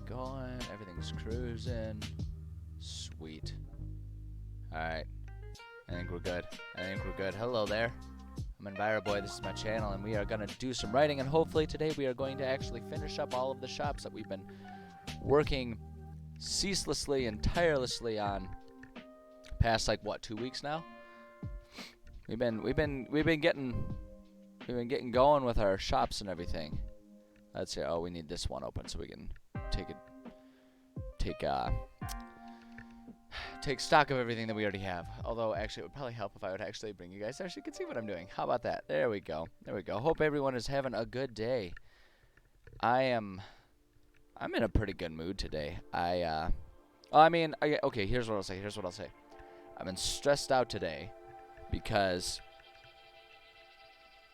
going. Everything's cruising. Sweet. Alright. I think we're good. Hello there. I'm EnviroBoy. This is my channel, and we are going to do some writing, and hopefully today we are going to actually finish up all of the shops that we've been working ceaselessly and tirelessly on past, like, what, 2 weeks now? We've been getting going with our shops and everything. Let's see. Oh, we need this one open so we can take stock of everything that we already have. Although, actually, it would probably help if I would actually bring you guys there so you can see what I'm doing. How about that? There we go. Hope everyone is having a good day. I'm in a pretty good mood today. Okay, here's what I'll say. I've been stressed out today because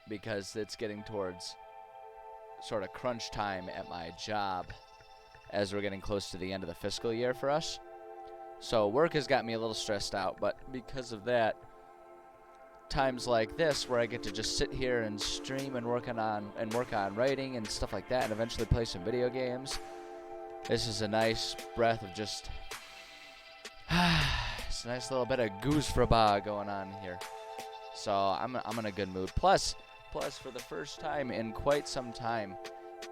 it's getting towards sort of crunch time at my job as we're getting close to the end of the fiscal year for us. So work has got me a little stressed out, but because of that, times like this where I get to just sit here and stream and work on writing and stuff like that, and eventually play some video games, this is a nice breath of just it's a nice little bit of goosefraba going on here. So I'm in a good mood. Plus, for the first time in quite some time,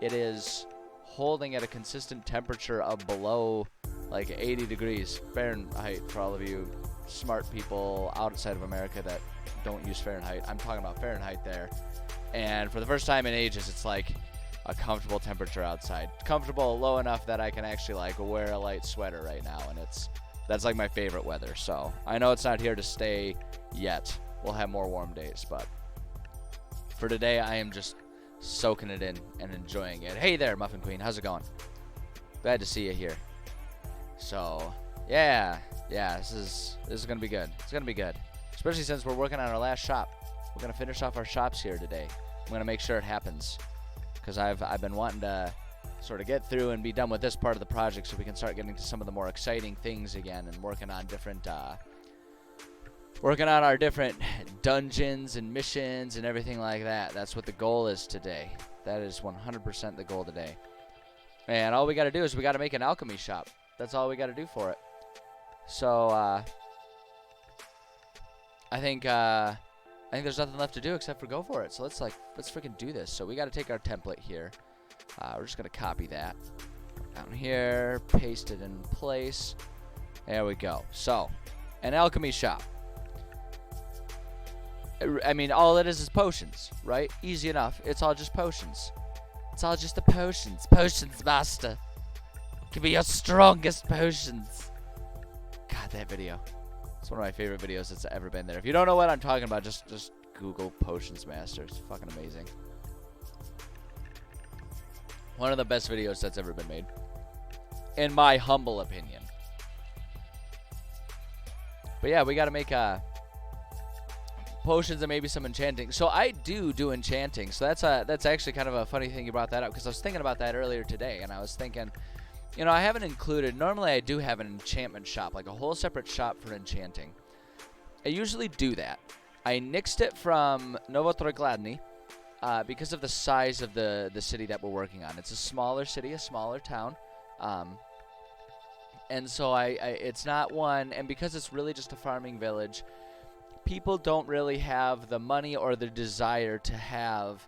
it is holding at a consistent temperature of below like 80 degrees Fahrenheit for all of you smart people outside of America that don't use Fahrenheit. I'm talking about Fahrenheit there. And for the first time in ages, it's like a comfortable temperature outside. Comfortable low enough that I can actually like wear a light sweater right now, and that's like my favorite weather. So I know it's not here to stay yet. We'll have more warm days, but for today, I am just soaking it in and enjoying it. Hey there, Muffin Queen. How's it going? Glad to see you here. So, yeah, this is going to be good. It's going to be good. Especially since we're working on our last shop. We're going to finish off our shops here today. I'm going to make sure it happens because I've been wanting to sort of get through and be done with this part of the project so we can start getting to some of the more exciting things again and working on our different dungeons and missions and everything like that. That's what the goal is today. That is 100% the goal today. And all we got to do is we got to make an alchemy shop. That's all we got to do for it. So I think there's nothing left to do except for go for it. So let's freaking do this. So we got to take our template here. We're just gonna copy that down here, paste it in place. There we go. So an alchemy shop. I mean, all it is potions, right? Easy enough. It's all just potions. It's all just the potions. Potions master. Give me your strongest potions. God, that video. It's one of my favorite videos that's ever been there. If you don't know what I'm talking about, just Google Potions Master. It's fucking amazing. One of the best videos that's ever been made. In my humble opinion. But yeah, we gotta make potions and maybe some enchanting. So I do enchanting. So that's actually kind of a funny thing you brought that up, because I was thinking about that earlier today, and I was thinking, you know, I haven't included, normally I do have an enchantment shop, like a whole separate shop for enchanting. I usually do that. I nixed it from Novotrogladny because of the size of the city that we're working on. It's a smaller city, a smaller town. And so it's not one, and because it's really just a farming village, people don't really have the money or the desire to have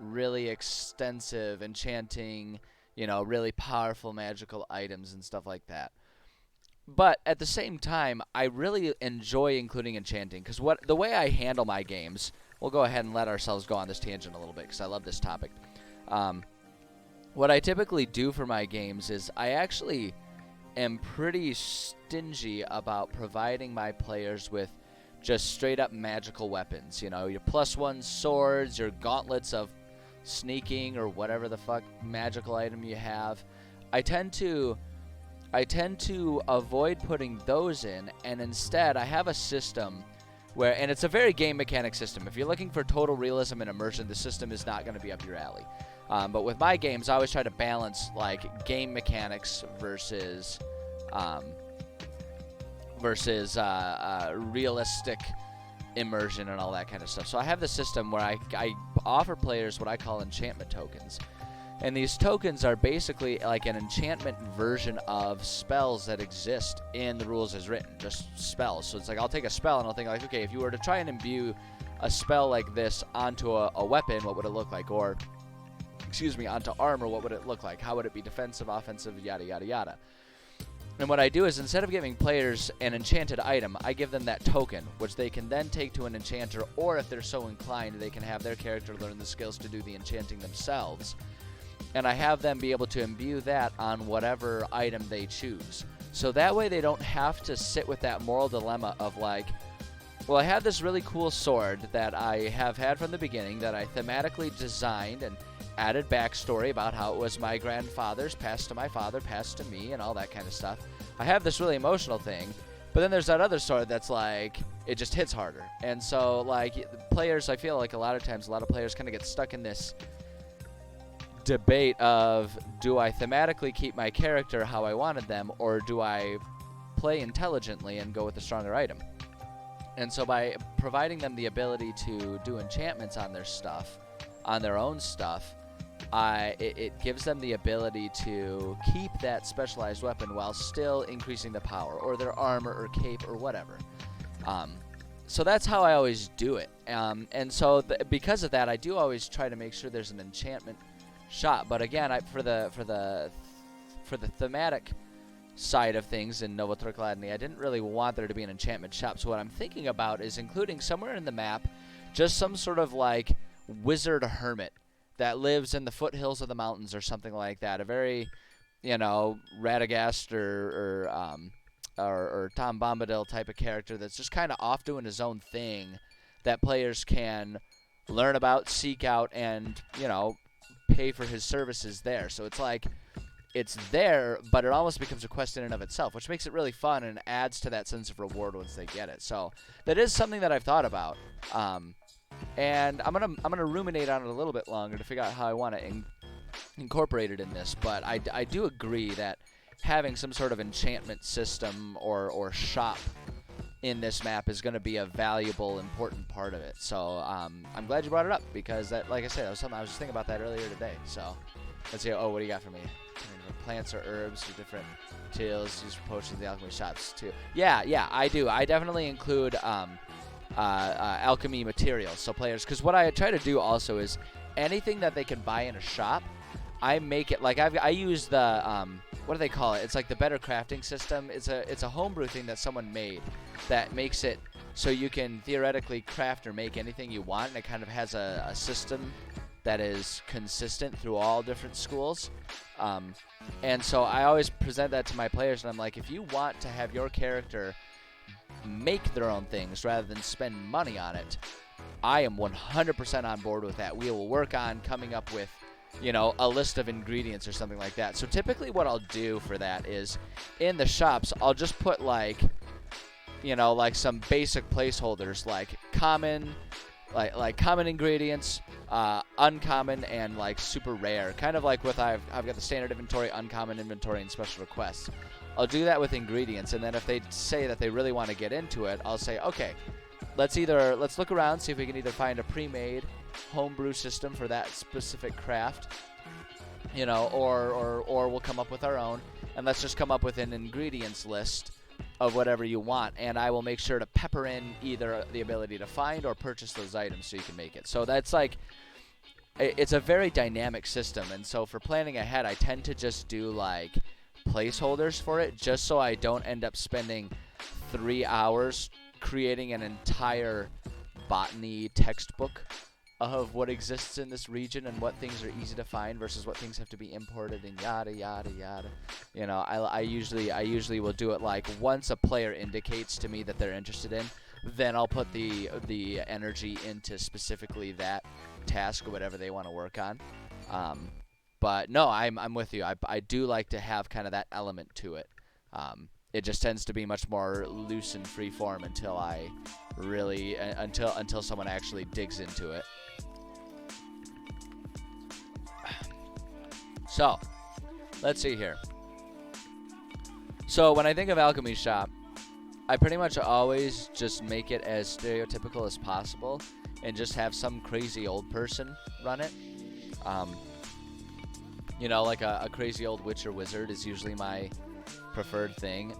really extensive enchanting, you know, really powerful magical items and stuff like that. But at the same time, I really enjoy including enchanting, because the way I handle my games, we'll go ahead and let ourselves go on this tangent a little bit because I love this topic. What I typically do for my games is I actually am pretty stingy about providing my players with just straight up magical weapons. You know, your +1 swords, your gauntlets of sneaking, or whatever the fuck magical item you have. I tend to avoid putting those in, and instead I have a system where, and it's a very game mechanic system. If you're looking for total realism and immersion, the system is not going to be up your alley. But with my games, I always try to balance like game mechanics versus realistic immersion and all that kind of stuff. So I have the system where I offer players what I call enchantment tokens. And these tokens are basically like an enchantment version of spells that exist in the rules as written, just spells. So it's like I'll take a spell and I'll think like, okay, if you were to try and imbue a spell like this onto a weapon, what would it look like? Or, excuse me, onto armor, what would it look like? How would it be defensive, offensive, yada, yada, yada. And what I do is instead of giving players an enchanted item, I give them that token, which they can then take to an enchanter, or if they're so inclined, they can have their character learn the skills to do the enchanting themselves. And I have them be able to imbue that on whatever item they choose. So that way they don't have to sit with that moral dilemma of like, well, I have this really cool sword that I have had from the beginning that I thematically designed and added backstory about how it was my grandfather's, passed to my father, passed to me, and all that kind of stuff. I have this really emotional thing, but then there's that other sword that's like, it just hits harder. And so, like, players, I feel like a lot of times, a lot of players kind of get stuck in this debate of, do I thematically keep my character how I wanted them, or do I play intelligently and go with the stronger item? And so by providing them the ability to do enchantments on their stuff, on their own stuff, it gives them the ability to keep that specialized weapon while still increasing the power, or their armor, or cape, or whatever. So that's how I always do it. And so because of that, I do always try to make sure there's an enchantment shop. But again, for the thematic side of things in Nova Turkladny, I didn't really want there to be an enchantment shop. So what I'm thinking about is including somewhere in the map just some sort of like wizard hermit that lives in the foothills of the mountains or something like that. A very, Radagast or Tom Bombadil type of character that's just kind of off doing his own thing that players can learn about, seek out, and, pay for his services there. So it's like, it's there, but it almost becomes a quest in and of itself, which makes it really fun and adds to that sense of reward once they get it. So that is something that I've thought about. And I'm gonna ruminate on it a little bit longer to figure out how I want to incorporate it in this. But I do agree that having some sort of enchantment system or shop in this map is going to be a valuable, important part of it. So I'm glad you brought it up, because that, like I said, that was something I was just thinking about that earlier today. So let's see. Oh, what do you got for me? Plants or herbs or different materials used for potions in the alchemy shops too. Yeah, I do. I definitely include alchemy materials, so players, because what I try to do also is anything that they can buy in a shop, I make it like I use the what do they call it? It's like the Better Crafting system. It's a homebrew thing that someone made that makes it so you can theoretically craft or make anything you want, and it kind of has a system that is consistent through all different schools. And so I always present that to my players, and I'm like, if you want to have your character make their own things rather than spend money on it, I am 100% on board with that. We will work on coming up with, a list of ingredients or something like that. So typically what I'll do for that is in the shops, I'll just put like some basic placeholders, like common, like common ingredients, uncommon, and like super rare. Kind of like with I've got the standard inventory, uncommon inventory, and special requests. I'll do that with ingredients, and then if they say that they really want to get into it, I'll say, okay, let's look around, see if we can either find a pre-made homebrew system for that specific craft, or we'll come up with our own, and let's just come up with an ingredients list of whatever you want, and I will make sure to pepper in either the ability to find or purchase those items so you can make it. So that's like, it's a very dynamic system, and so for planning ahead, I tend to just do like placeholders for it, just so I don't end up spending 3 hours creating an entire botany textbook of what exists in this region and what things are easy to find versus what things have to be imported and yada yada yada. I usually will do it like once a player indicates to me that they're interested in, then I'll put the energy into specifically that task or whatever they want to work on. But no, I'm with you. I do like to have kind of that element to it. It just tends to be much more loose and free form until until someone actually digs into it. So, let's see here. So when I think of alchemy shop, I pretty much always just make it as stereotypical as possible and just have some crazy old person run it. You know, like a crazy old witch or wizard is usually my preferred thing.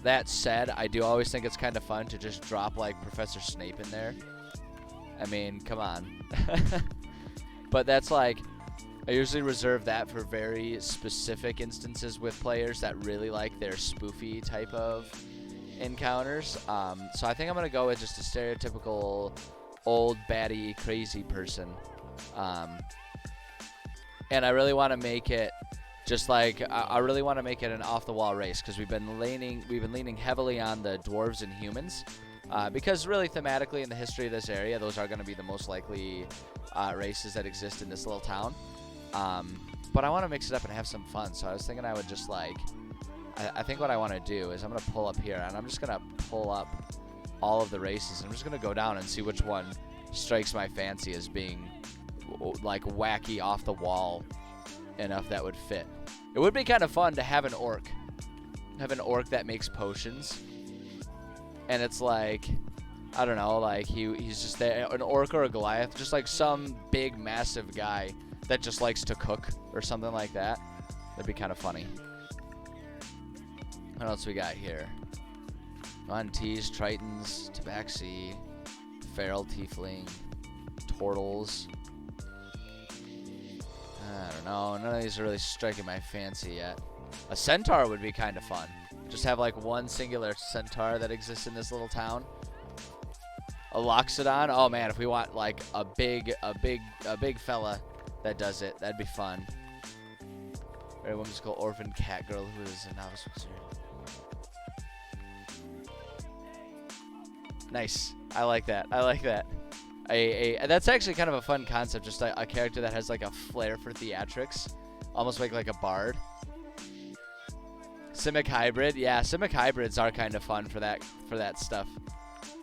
That said, I do always think it's kind of fun to just drop like Professor Snape in there. I mean, come on. But that's like, I usually reserve that for very specific instances with players that really like their spoofy type of encounters. So I think I'm going to go with just a stereotypical old baddie crazy person. And I really want to make it just like, I really want to make it an off-the-wall race, because we've been leaning heavily on the dwarves and humans, because really thematically in the history of this area, those are going to be the most likely races that exist in this little town. But I want to mix it up and have some fun, so I was thinking I would just like, I think what I want to do is I'm going to pull up here, and I'm just going to pull up all of the races, and I'm just going to go down and see which one strikes my fancy as being like wacky off the wall enough that would fit. It would be kind of fun to have an orc that makes potions, and it's like, I don't know, like he's just there, an orc or a Goliath, just like some big massive guy that just likes to cook or something like that. That'd be kind of funny. What else we got here? Montees, Tritons, Tabaxi, Feral Tiefling, Turtles. I don't know. None of these are really striking my fancy yet. A centaur would be kind of fun. Just have like one singular centaur that exists in this little town. A Loxodon. Oh man, if we want like a big fella that does it, that'd be fun. Very whimsical orphan cat girl who is a novice wizard. Nice. I like that. I like that. That's actually kind of a fun concept, just a character that has like a flair for theatrics, almost like a bard. Simic hybrid, yeah, Simic hybrids are kind of fun for that stuff.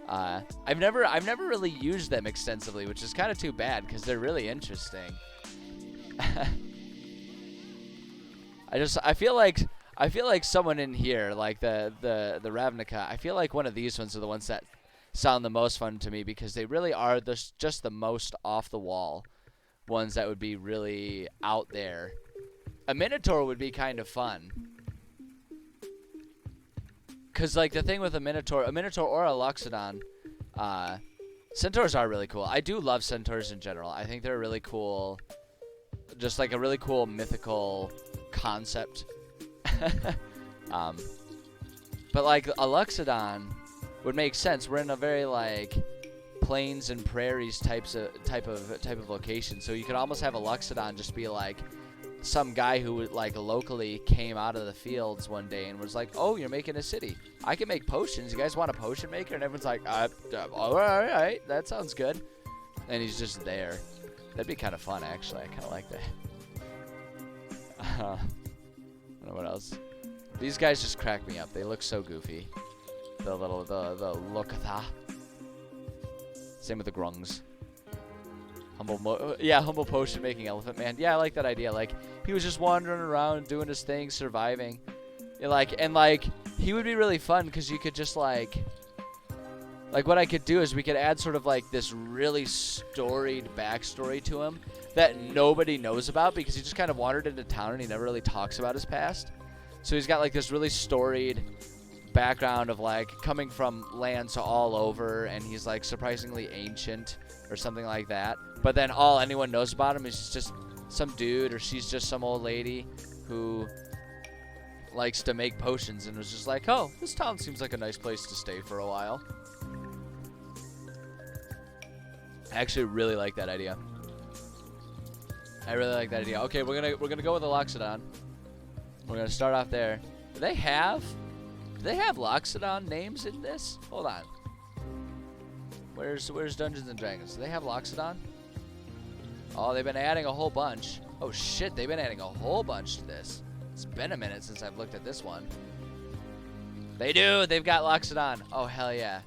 I've never really used them extensively, which is kind of too bad because they're really interesting. I feel like someone in here, like the Ravnica, I feel like one of these ones are the ones that sound the most fun to me, because they really are just the most off the wall ones that would be really out there. A Minotaur would be kind of fun, because like the thing with a Minotaur or a Loxodon, centaurs are really cool. I do love centaurs in general. I think they're really cool, just like a really cool mythical concept. But like a Loxodon would make sense. We're in a very like plains and prairies type of location, so you could almost have a Loxodon just be like some guy who like locally came out of the fields one day and was like, "Oh, you're making a city. I can make potions. You guys want a potion maker?" And everyone's like, all right, that sounds good." And he's just there. That'd be kind of fun, actually. I kind of like that. I don't know what else. These guys just crack me up. They look so goofy. The Lokatha. Same with the Grungs. Humble potion making elephant man. Yeah, I like that idea. Like, he was just wandering around doing his thing, surviving. And he would be really fun because you could just like what I could do is we could add sort of like this really storied backstory to him that nobody knows about, because he just kind of wandered into town and he never really talks about his past. So he's got like this really storied background of like coming from lands all over, and he's like surprisingly ancient or something like that. But then all anyone knows about him is just some dude, or she's just some old lady who likes to make potions and was just like, "Oh, this town seems like a nice place to stay for a while." I actually really like that idea. I really like that idea. Okay, we're gonna go with the Loxodon. We're gonna start off there. Do they have Loxodon names in this? Hold on. Where's Dungeons and Dragons? Do they have Loxodon? Oh, they've been adding a whole bunch. Oh shit, they've been adding a whole bunch to this. It's been a minute since I've looked at this one. They do. They've got Loxodon. Oh hell yeah.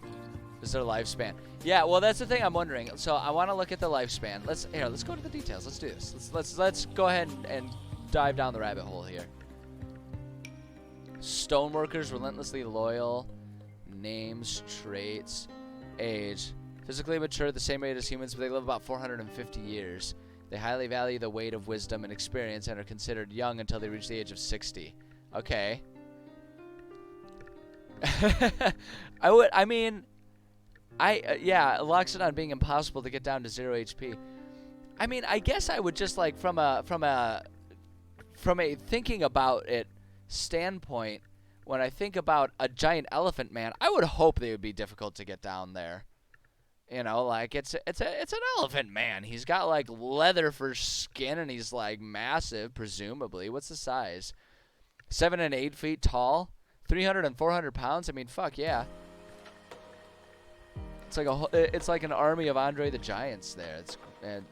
This is their lifespan. Yeah, well that's the thing I'm wondering. So I want to look at the lifespan. Let's go to the details. Let's do this. Let's go ahead and dive down the rabbit hole here. Stoneworkers, relentlessly loyal. Names, traits, age. Physically mature the same age as humans, but they live about 450 years. They highly value the weight of wisdom and experience and are considered young until they reach the age of 60. Okay. Yeah, Loxodon being impossible to get down to 0 HP. I mean, I guess I would just like from a thinking about it standpoint, when I think about a giant elephant man, I would hope they would be difficult to get down there. You know, like it's an elephant man. He's got like leather for skin and he's like massive, presumably. What's the size? 7 and 8 feet tall, 300 and 400 pounds. I mean, fuck yeah. It's like an army of Andre the Giants there.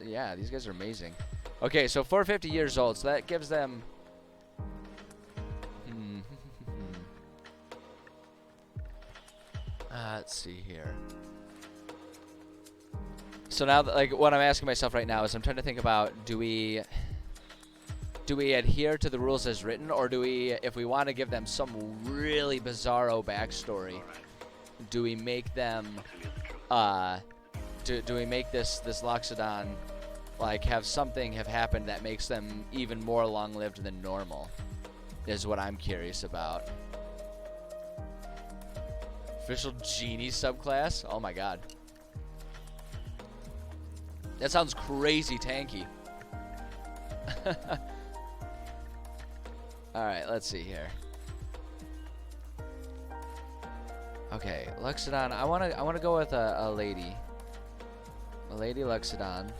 Yeah, these guys are amazing. Okay, so 450 years old, so that gives them. Let's see here. So now, like, what I'm asking myself right now is I'm trying to think about, do we adhere to the rules as written, or do we, if we want to give them some really bizarro backstory, do we make them, do we make this Loxodon, like, have something have happened that makes them even more long-lived than normal, is what I'm curious about. Official genie subclass? Oh my god. That sounds crazy tanky. Alright, let's see here. Okay, Loxodon. I wanna go with a lady. A lady Loxodon.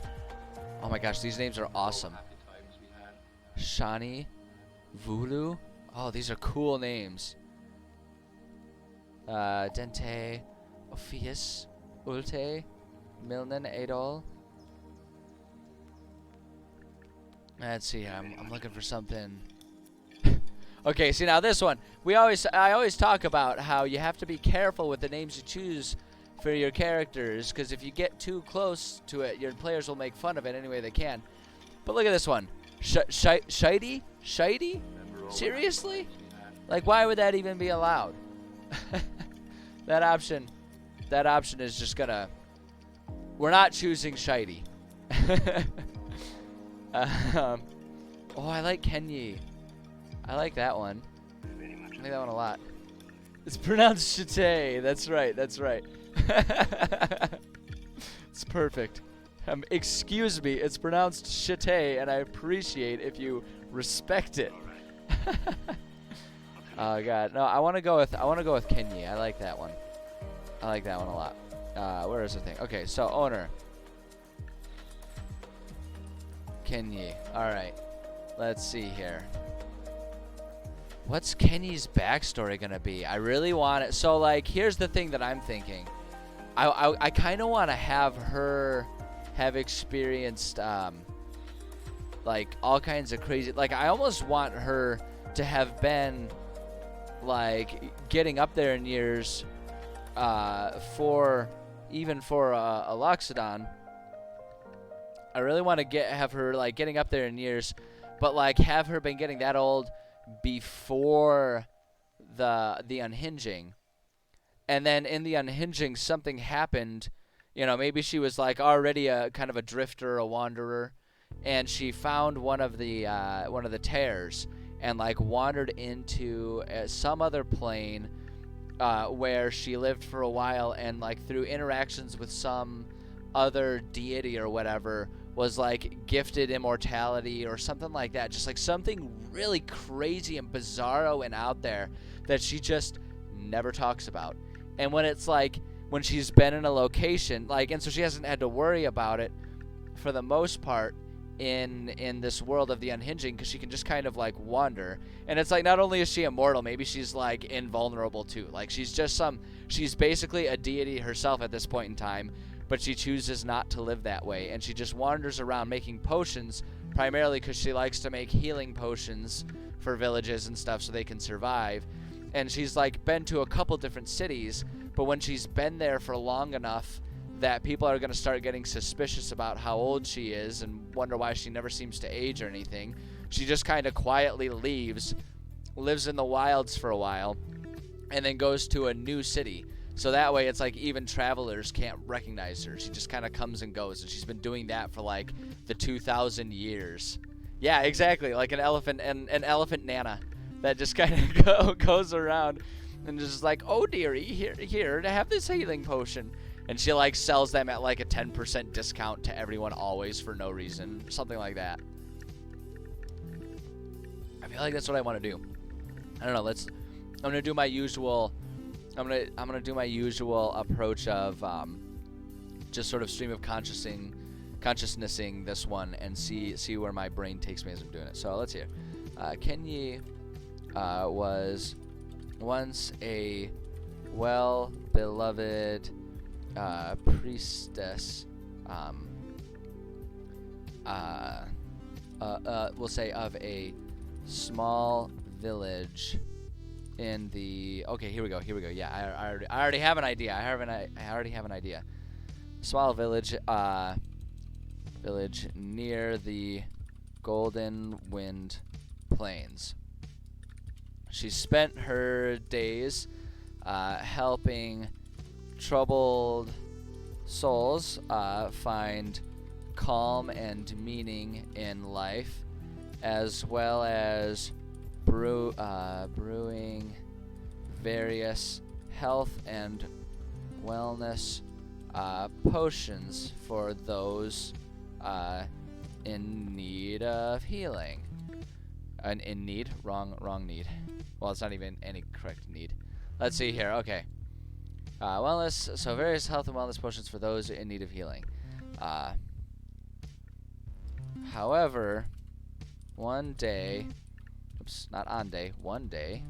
Oh my gosh, these names are awesome. Shani, Vulu. Oh, these are cool names. Dente, Ophius, Ulte, Milnen, Adol. Let's see. I'm looking for something. Okay, see now this one. I always talk about how you have to be careful with the names you choose for your characters, because if you get too close to it, your players will make fun of it any way they can. But look at this one. Shitey? Shitey? Seriously? Like, why would that even be allowed? That option is just gonna. We're not choosing Shitey. Oh, I like Kenyi. I like that one. I like that one a lot. It's pronounced Chite. That's right. That's right. It's perfect. Excuse me. It's pronounced Chite, and I appreciate if you respect it. Oh god. No, I want to go with Kenyi. I like that one. I like that one a lot. Where is the thing? Okay, so owner. Kenyi. Alright. Let's see here. What's Kenyi's backstory gonna be? I really want it. So, like, here's the thing that I'm thinking. I kind of want to have her have experienced, like, all kinds of crazy... Like, I almost want her to have been, like, getting up there in years for a Loxodon. I really want to have her, like, getting up there in years, but, like, have her been getting that old before the unhinging. And then in the unhinging, something happened. You know, maybe she was, like, already a kind of a drifter, a wanderer, and she found one of the tears and, like, wandered into some other plane where she lived for a while, and, like, through interactions with some other deity or whatever, was, like, gifted immortality or something like that. Just, like, something really crazy and bizarro and out there that she just never talks about. And when it's, like, when she's been in a location, like, and so she hasn't had to worry about it for the most part in this world of the unhinging, because she can just kind of, like, wander. And it's, like, not only is she immortal, maybe she's, like, invulnerable, too. Like, she's basically a deity herself at this point in time, but she chooses not to live that way, and she just wanders around making potions, primarily because she likes to make healing potions for villages and stuff so they can survive. And she's, like, been to a couple different cities, but when she's been there for long enough that people are going to start getting suspicious about how old she is and wonder why she never seems to age or anything, she just kind of quietly lives in the wilds for a while, and then goes to a new city. So that way it's like even travelers can't recognize her. She just kind of comes and goes, and she's been doing that for like the 2,000 years. Yeah, exactly, like an elephant and an elephant Nana that just kind of goes around and just like, oh dearie, here to have this healing potion. And she like sells them at like a 10% discount to everyone always for no reason, something like that. I feel like that's what I want to do. I don't know. I'm gonna do my usual. I'm gonna do my usual approach of just sort of stream of consciousnessing this one and see where my brain takes me as I'm doing it. So let's hear. Kenyi was once a well-beloved priestess. We'll say of a small village in the. Okay, here we go. Yeah, I already have an idea. I already have an idea. Small village near the Golden Wind Plains. She spent her days helping troubled souls find calm and meaning in life, as well as brewing various health and wellness potions for those in need of healing. In need? Wrong need. Well, it's not even any correct need. Let's see here. Okay. Wellness. So various health and wellness potions for those in need of healing. However, one day, one day,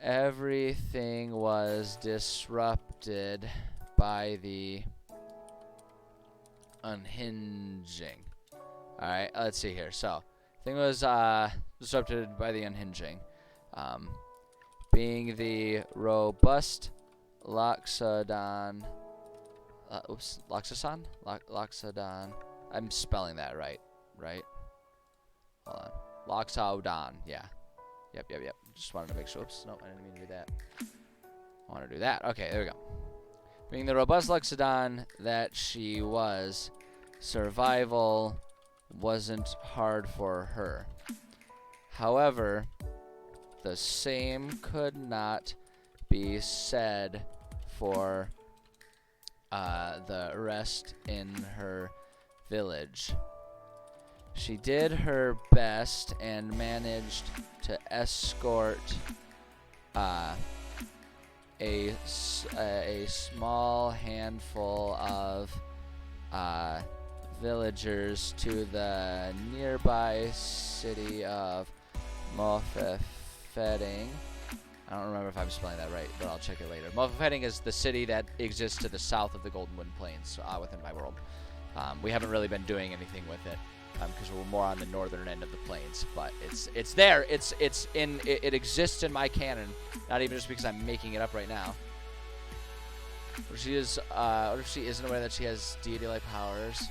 everything was disrupted by the unhinging. Alright, let's see here. So, thing was disrupted by the unhinging. Being the robust Loxodon. Loxodon. I'm spelling that right? Hold on. Loxodon, yeah. Yep. Just wanted to make sure. Oops, nope, I didn't mean to do that. I want to do that. Okay, there we go. Being the robust Loxodon that she was, survival wasn't hard for her. However, the same could not be said for the rest in her village. She did her best and managed to escort a small handful of villagers to the nearby city of Mofefeding. I don't remember if I'm spelling that right, but I'll check it later. Mofefeding is the city that exists to the south of the Golden Wind Plains within my world. We haven't really been doing anything with it because we're more on the northern end of the plains, but it's there. It exists in my canon, not even just because I'm making it up right now. What if she isn't aware that she has deity-like powers?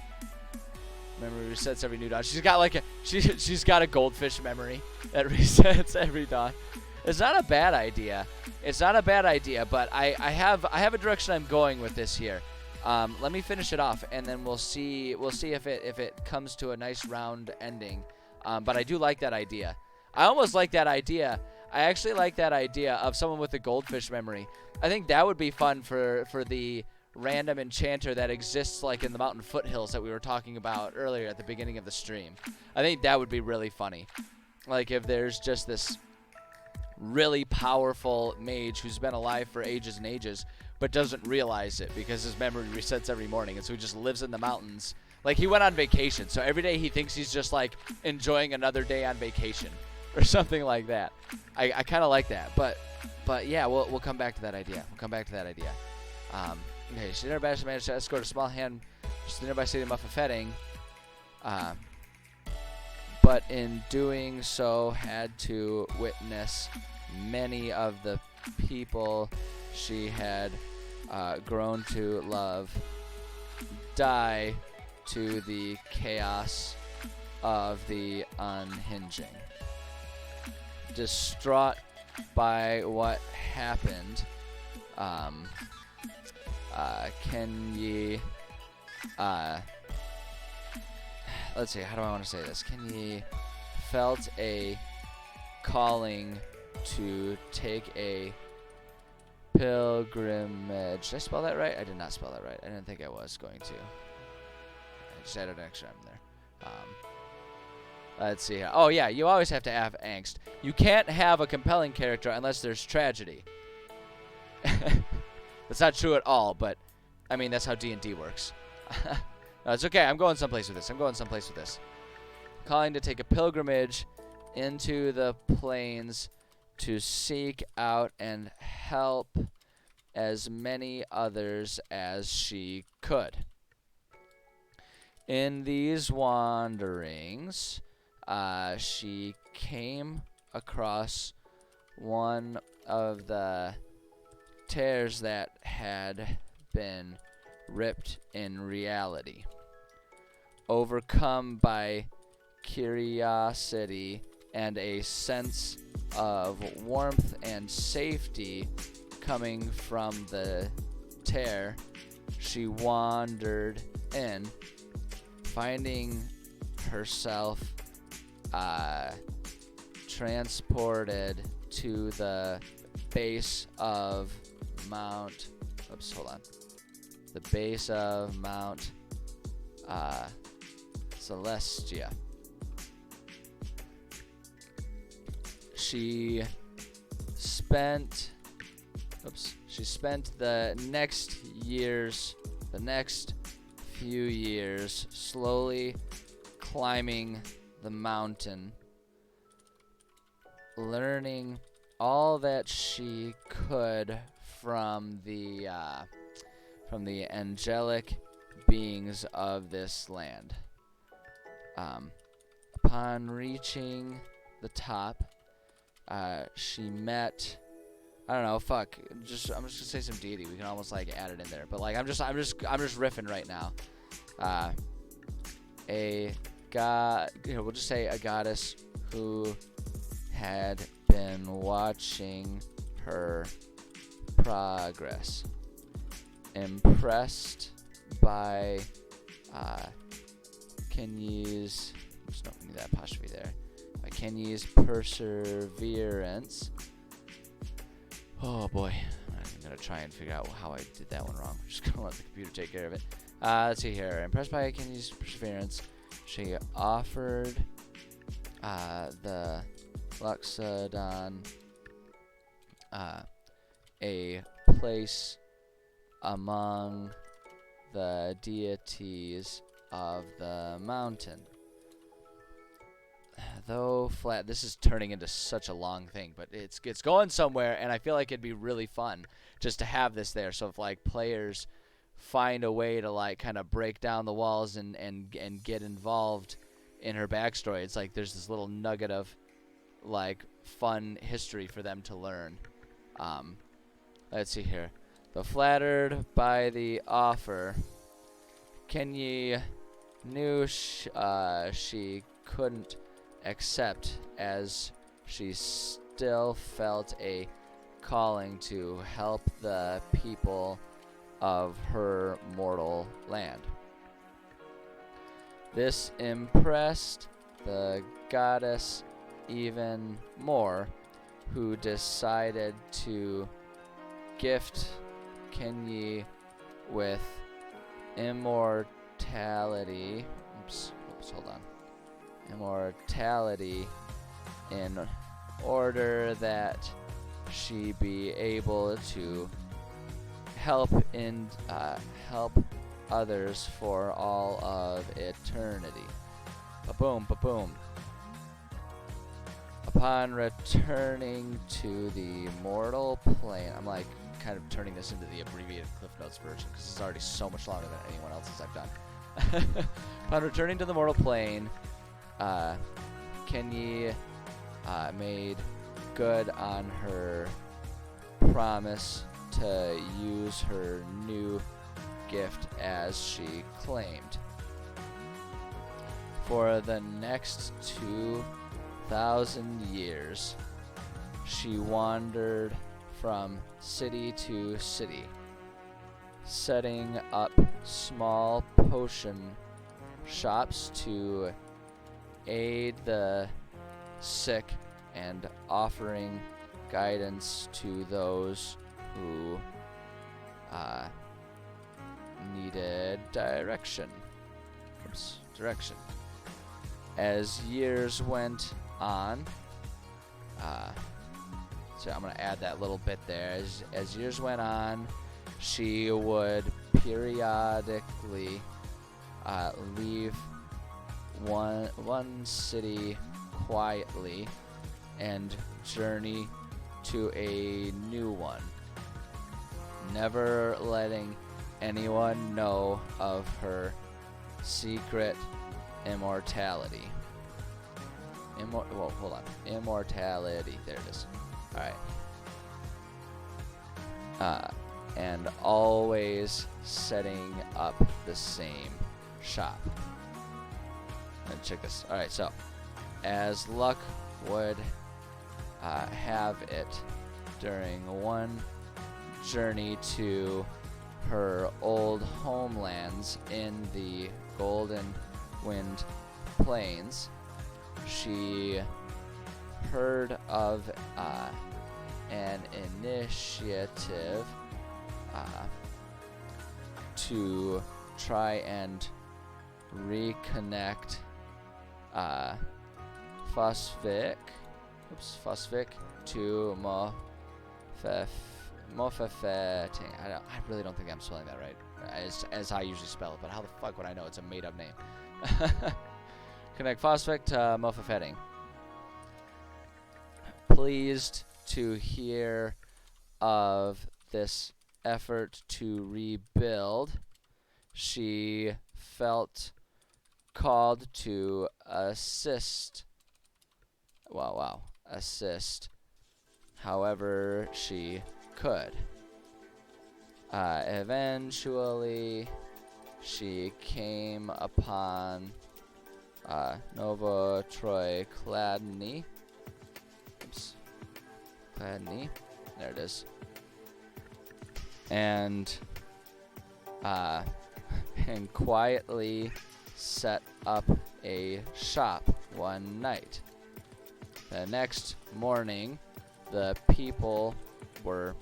Memory resets every new dawn. She's got a goldfish memory that resets every dawn. It's not a bad idea. But I have a direction I'm going with this here. Let me finish it off, and then we'll see if it comes to a nice round ending. But I do like that idea. I almost like that idea. I actually like that idea of someone with a goldfish memory. I think that would be fun for the random enchanter that exists like in the mountain foothills that we were talking about earlier at the beginning of the stream. I think that would be really funny. Like if there's just this really powerful mage who's been alive for ages and ages but doesn't realize it because his memory resets every morning, and so he just lives in the mountains. Like he went on vacation, so every day he thinks he's just like enjoying another day on vacation or something like that. I kind of like that, but yeah, we'll come back to that idea. Okay, she never managed to escort a small hand to the nearby city of Mofefeding, but in doing so had to witness many of the people she had grown to love die to the chaos of the unhinging. Distraught by what happened, Kenyi, let's see, how do I want to say this? Kenyi felt a calling to take a pilgrimage. Did I spell that right? I did not spell that right. I didn't think I was going to. I just added an extra M there. Let's see here. Oh, yeah, you always have to have angst. You can't have a compelling character unless there's tragedy. That's not true at all, but, I mean, that's how D&D works. No, it's okay. I'm going someplace with this. Calling to take a pilgrimage into the plains to seek out and help as many others as she could. In these wanderings, she came across one of the tears that had been ripped in reality. Overcome by curiosity and a sense of warmth and safety coming from the tear, she wandered in, finding herself transported to the base of Mount. The base of Mount Celestia. She spent the next few years slowly climbing the mountain, learning all that she could from the angelic beings of this land. Upon reaching the top, she met, I don't know, I'm just gonna say some deity. We can almost like add it in there, but like I'm just riffing right now. A god, we'll just say a goddess who had been watching her progress, impressed by Kenyi's, just don't need that apostrophe there, by Kenyi's perseverance. Oh boy, I'm gonna try and figure out how I did that one wrong. I'm just gonna let the computer take care of it. Let's see here. Impressed by Kenyi's perseverance, she offered the Loxodon a place among the deities of the mountain. Though flat, this is turning into such a long thing, but it's going somewhere, and I feel like it'd be really fun just to have this there. So if like players find a way to like kind of break down the walls and get involved in her backstory, it's like there's this little nugget of like fun history for them to learn. Let's see here. Though flattered by the offer, Kenyi knew she couldn't accept, as she still felt a calling to help the people of her mortal land. This impressed the goddess even more, who decided to gift Kenyi with immortality. Immortality in order that she be able to help others for all of eternity. Ba-boom, ba-boom. Upon returning to the mortal plane, I'm like kind of turning this into the abbreviated Cliff Notes version because it's already so much longer than anyone else's I've done. Upon returning to the mortal plane, Kenyi made good on her promise to use her new gift as she claimed. For the next 2,000 years, she wandered from city to city, setting up small potion shops to aid the sick and offering guidance to those who needed direction. As years went on, so I'm gonna add that little bit there. As years went on, she would periodically leave one city quietly and journey to a new one, never letting anyone know of her secret immortality. Immortality. There it is. Alright. And always setting up the same shop. And check this. Alright, so as luck would have it, during one journey to her old homelands in the Golden Wind Plains, she heard of an initiative to try and reconnect Fosvik to Mofafeting. I really don't think I'm spelling that right, as I usually spell it, but how the fuck would I know? It's a made-up name. Connect Fosvik to Mofafeting. Pleased to hear of this effort to rebuild, she felt called to assist. Assist however she could. Eventually, she came upon Novotroy Kladny. Kladny. There it is. And quietly set up a shop one night. The next morning, the people were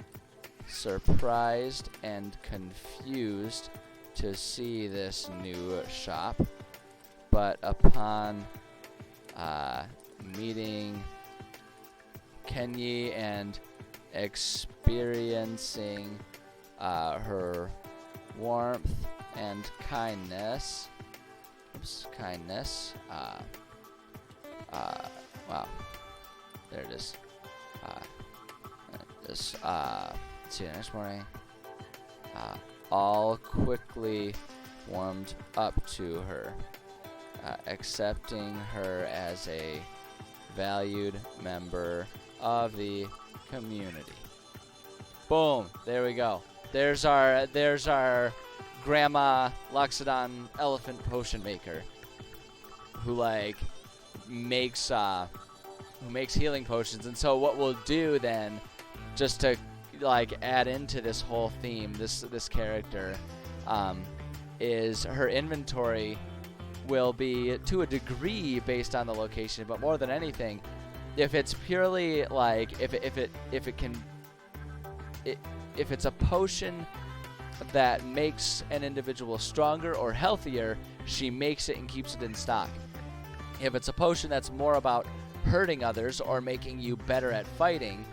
surprised and confused to see this new shop, but upon meeting Kenyi and experiencing her warmth and kindness, wow, there it is. Let's see, the next morning, all quickly warmed up to her, accepting her as a valued member of the community. Boom! There we go. There's our Grandma Loxodon elephant potion maker, who makes healing potions. And so what we'll do then, just to add into this whole theme, this character, is her inventory will be to a degree based on the location, but more than anything, if it's purely if it's a potion that makes an individual stronger or healthier, she makes it and keeps it in stock. If it's a potion that's more about hurting others or making you better at fighting,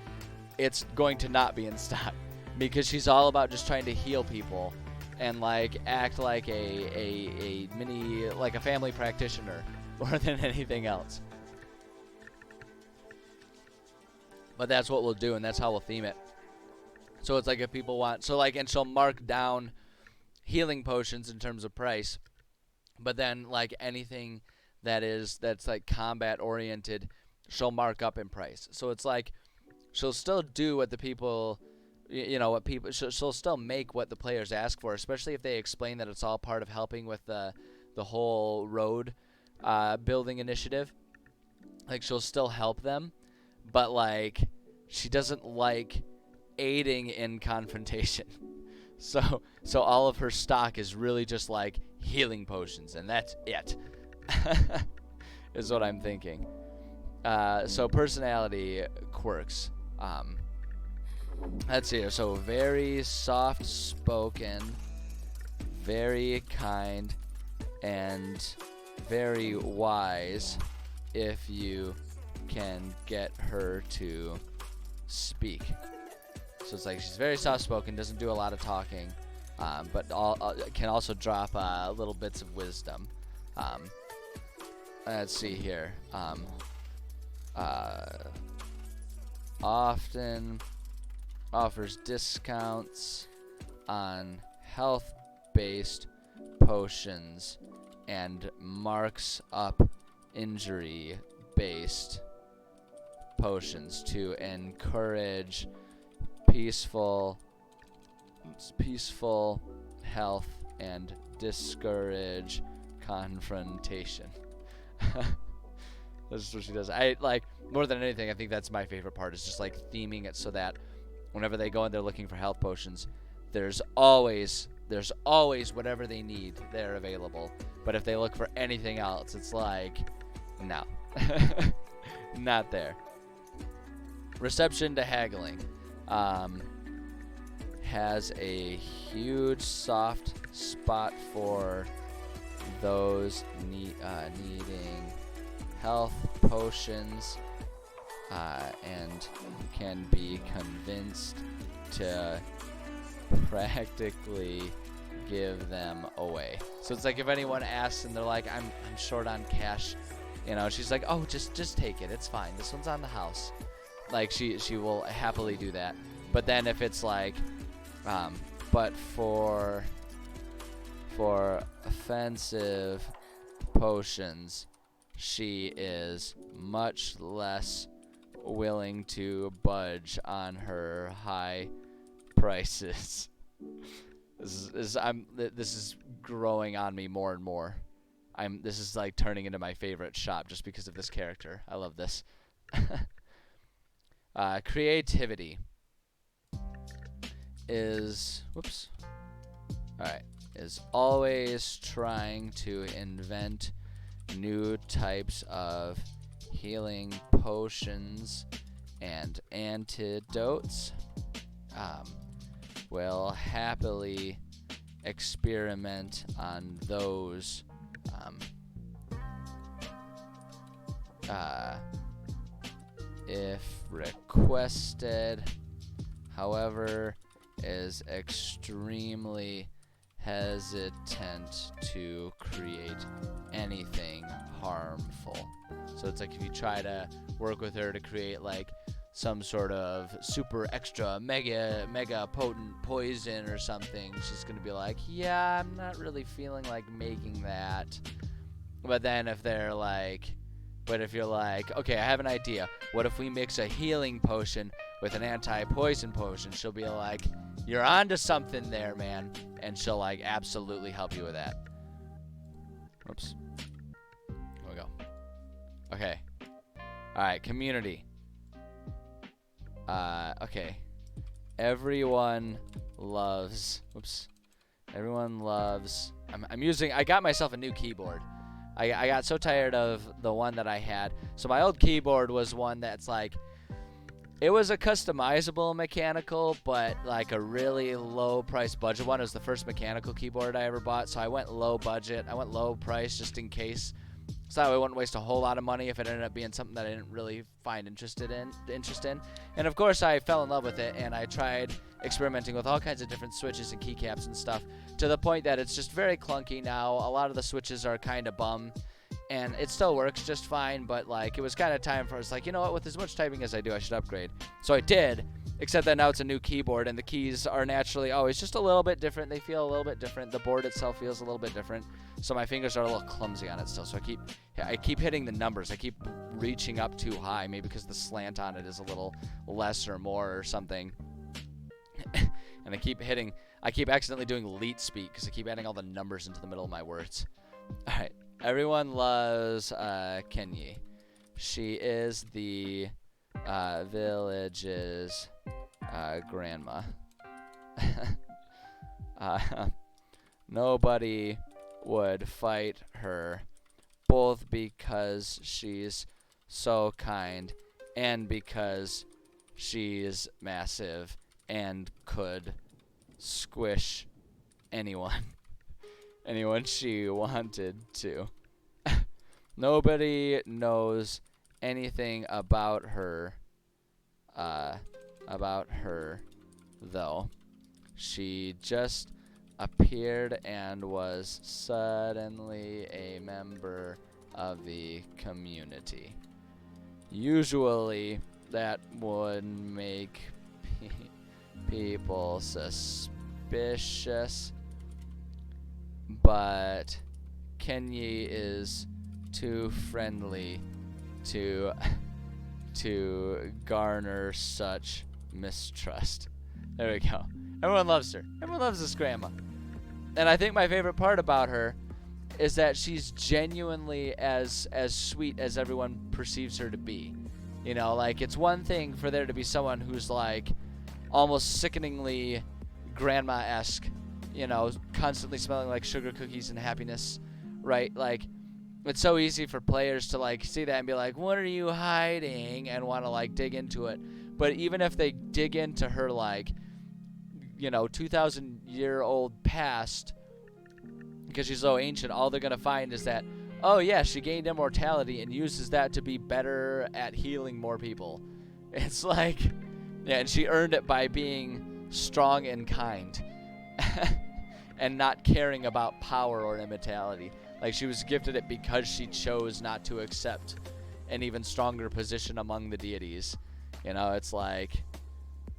it's going to not be in stock, because she's all about just trying to heal people and act like a mini, a family practitioner more than anything else. But that's what we'll do, and that's how we'll theme it. So it's if people want, and she'll mark down healing potions in terms of price, but then anything that's combat oriented, she'll mark up in price. So it's she'll still do what the people, she'll still make what the players ask for, especially if they explain that it's all part of helping with the whole road building initiative. She'll still help them, but she doesn't like aiding in confrontation. So all of her stock is really just like healing potions, and that's it. Is what I'm thinking. So personality quirks. Let's see here. So very soft spoken, very kind, and very wise if you can get her to speak. So it's like she's very soft spoken, doesn't do a lot of talking, but can also drop little bits of wisdom. Let's see here. Often offers discounts on health-based potions and marks up injury-based potions to encourage peaceful health and discourage confrontation. That's what she does. I like, more than anything, I think that's my favorite part, is just like theming it so that whenever they go and they're looking for health potions, there's always whatever they need there available. But if they look for anything else, it's like, no. Not there. Reception to haggling. Has a huge soft spot for those needing health potions, and can be convinced to practically give them away. So it's like if anyone asks and they're like, I'm short on cash, you know, she's like, oh, just take it, it's fine, this one's on the house. Like she will happily do that. But then if it's like, but for offensive potions, she is much less willing to budge on her high prices. This is growing on me more and more. This is like turning into my favorite shop just because of this character. I love this. Creativity is always trying to invent new types of healing potions and antidotes. Will happily experiment on those. If requested, however, is extremely hesitant to create anything harmful. So it's like if you try to work with her to create like some sort of super extra mega potent poison or something, she's gonna be like, yeah, I'm not really feeling like making that. But then if you're like, okay, I have an idea, what if we mix a healing potion with an anti-poison potion, she'll be like, you're onto something there, man. And she'll like absolutely help you with that. Oops. Here we go. Okay. Alright, community. Okay. Everyone loves I got myself a new keyboard. I got so tired of the one that I had. So my old keyboard was one that's like, it was a customizable mechanical, but like a really low price budget one. It was the first mechanical keyboard I ever bought, so I went low budget. I went low price just in case. So that way I wouldn't waste a whole lot of money if it ended up being something that I didn't really find interest in. And of course I fell in love with it, and I tried experimenting with all kinds of different switches and keycaps and stuff, to the point that it's just very clunky now. A lot of the switches are kind of bum. And it still works just fine, but like it was kind of time for us, like, you know what, with as much typing as I do, I should upgrade. So I did, except that now it's a new keyboard, and the keys are naturally always just a little bit different. They feel a little bit different. The board itself feels a little bit different. So my fingers are a little clumsy on it still. So I keep hitting the numbers. I keep reaching up too high, maybe because the slant on it is a little less or more or something. And I keep accidentally doing leet speak because I keep adding all the numbers into the middle of my words. All right. Everyone loves Kenyi. She is the village's grandma. Nobody would fight her, both because she's so kind and because she's massive and could squish anyone she wanted to. Nobody knows anything about her though. She just appeared and was suddenly a member of the community. Usually that would make people suspicious, but Kenyi is too friendly to garner such mistrust. There we go. Everyone loves her. Everyone loves this grandma. And I think my favorite part about her is that she's genuinely as sweet as everyone perceives her to be. You know, like, it's one thing for there to be someone who's like almost sickeningly grandma-esque, you know, constantly smelling like sugar cookies and happiness, right? Like, it's so easy for players to like see that and be like, what are you hiding, and want to like dig into it. But even if they dig into her like, you know, 2,000-year-old past, because she's so ancient, all they're going to find is that, oh yeah, she gained immortality and uses that to be better at healing more people. It's like, yeah, and she earned it by being strong and kind and not caring about power or immortality. Like, she was gifted it because she chose not to accept an even stronger position among the deities. You know, it's like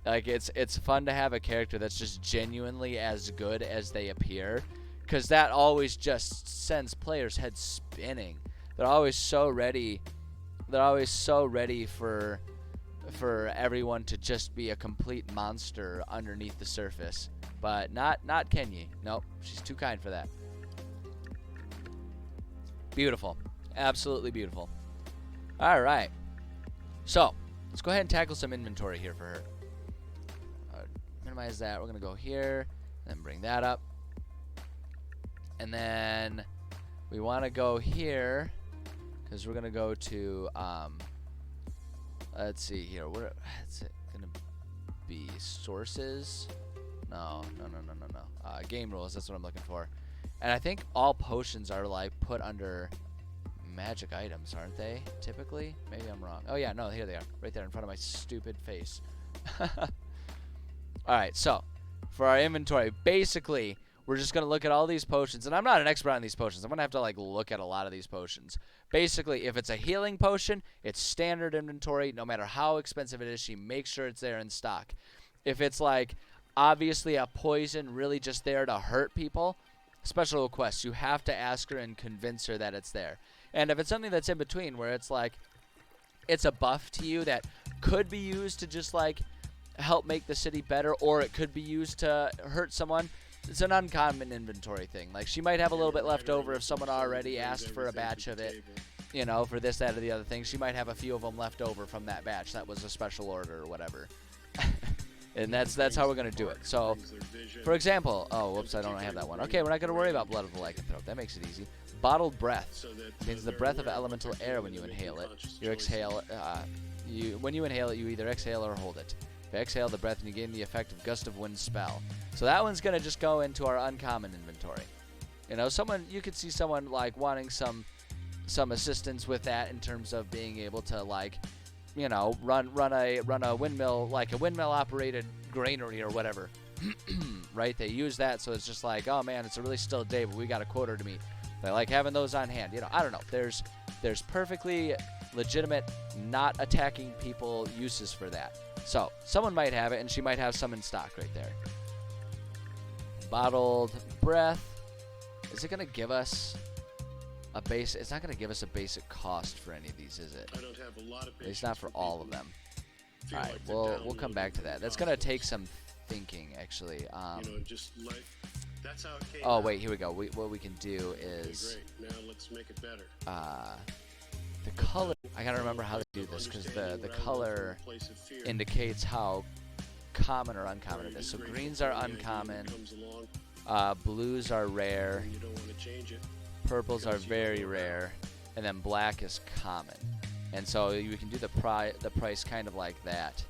it's fun to have a character that's just genuinely as good as they appear, because that always just sends players' heads spinning. They're always so ready. They're always so ready for everyone to just be a complete monster underneath the surface. But not Kenyi. Nope, she's too kind for that. Beautiful. Absolutely beautiful. All right. So, let's go ahead and tackle some inventory here for her. Minimize that. We're going to go here, and then bring that up. And then we want to go here, because we're going to go to, let's see here. What's it going to be? Sources? No. Game rules. That's what I'm looking for. And I think all potions are like put under magic items, aren't they? Typically? Maybe I'm wrong. Oh yeah, no, here they are. Right there in front of my stupid face. Alright, so for our inventory, basically we're just going to look at all these potions. And I'm not an expert on these potions. I'm going to have to like look at a lot of these potions. Basically, if it's a healing potion, it's standard inventory. No matter how expensive it is, she makes sure it's there in stock. If it's like obviously a poison really just there to hurt people, special requests. You have to ask her and convince her that it's there. And if it's something that's in between, where it's like it's a buff to you that could be used to just like help make the city better, or it could be used to hurt someone, it's an uncommon inventory thing. Like, she might have a little bit left over if someone already asked for a batch of it, you know, for this, that, or the other thing. She might have a few of them left over from that batch. That was a special order or whatever. And that's how we're going to do it. So, for example, oh, whoops, I don't have that one. Okay, we're not going to worry about Blood of the Lycanthrope. That makes it easy. Bottled breath means the breath of elemental air when you inhale it. When you inhale it, you either exhale or hold it. If you exhale the breath, and you gain the effect of gust of wind spell. So that one's going to just go into our uncommon inventory. You know, you could see someone like wanting some assistance with that in terms of being able to like, you know, run a windmill, like a windmill operated granary or whatever. Right? They use that, so it's just like, oh man, it's a really still day, but we got a quota to meet. They like having those on hand. You know, I don't know. There's perfectly legitimate, not attacking people uses for that. So someone might have it, and she might have some in stock right there. Bottled breath. Is it gonna give us a base? It's not gonna give us a basic cost for any of these, is it? I don't have a lot of patience. It's not for all of them. All right, we'll come back to that. That's gonna take some thinking, actually. You know, just like that's how it came out. Wait, here we go. What we can do is great. Now let's make it better. The color. I gotta remember how to do this, because the color indicates how common or uncommon it is. So greens are uncommon, blues are rare, purples are very rare, and then black is common. And so you can do the price kind of like that.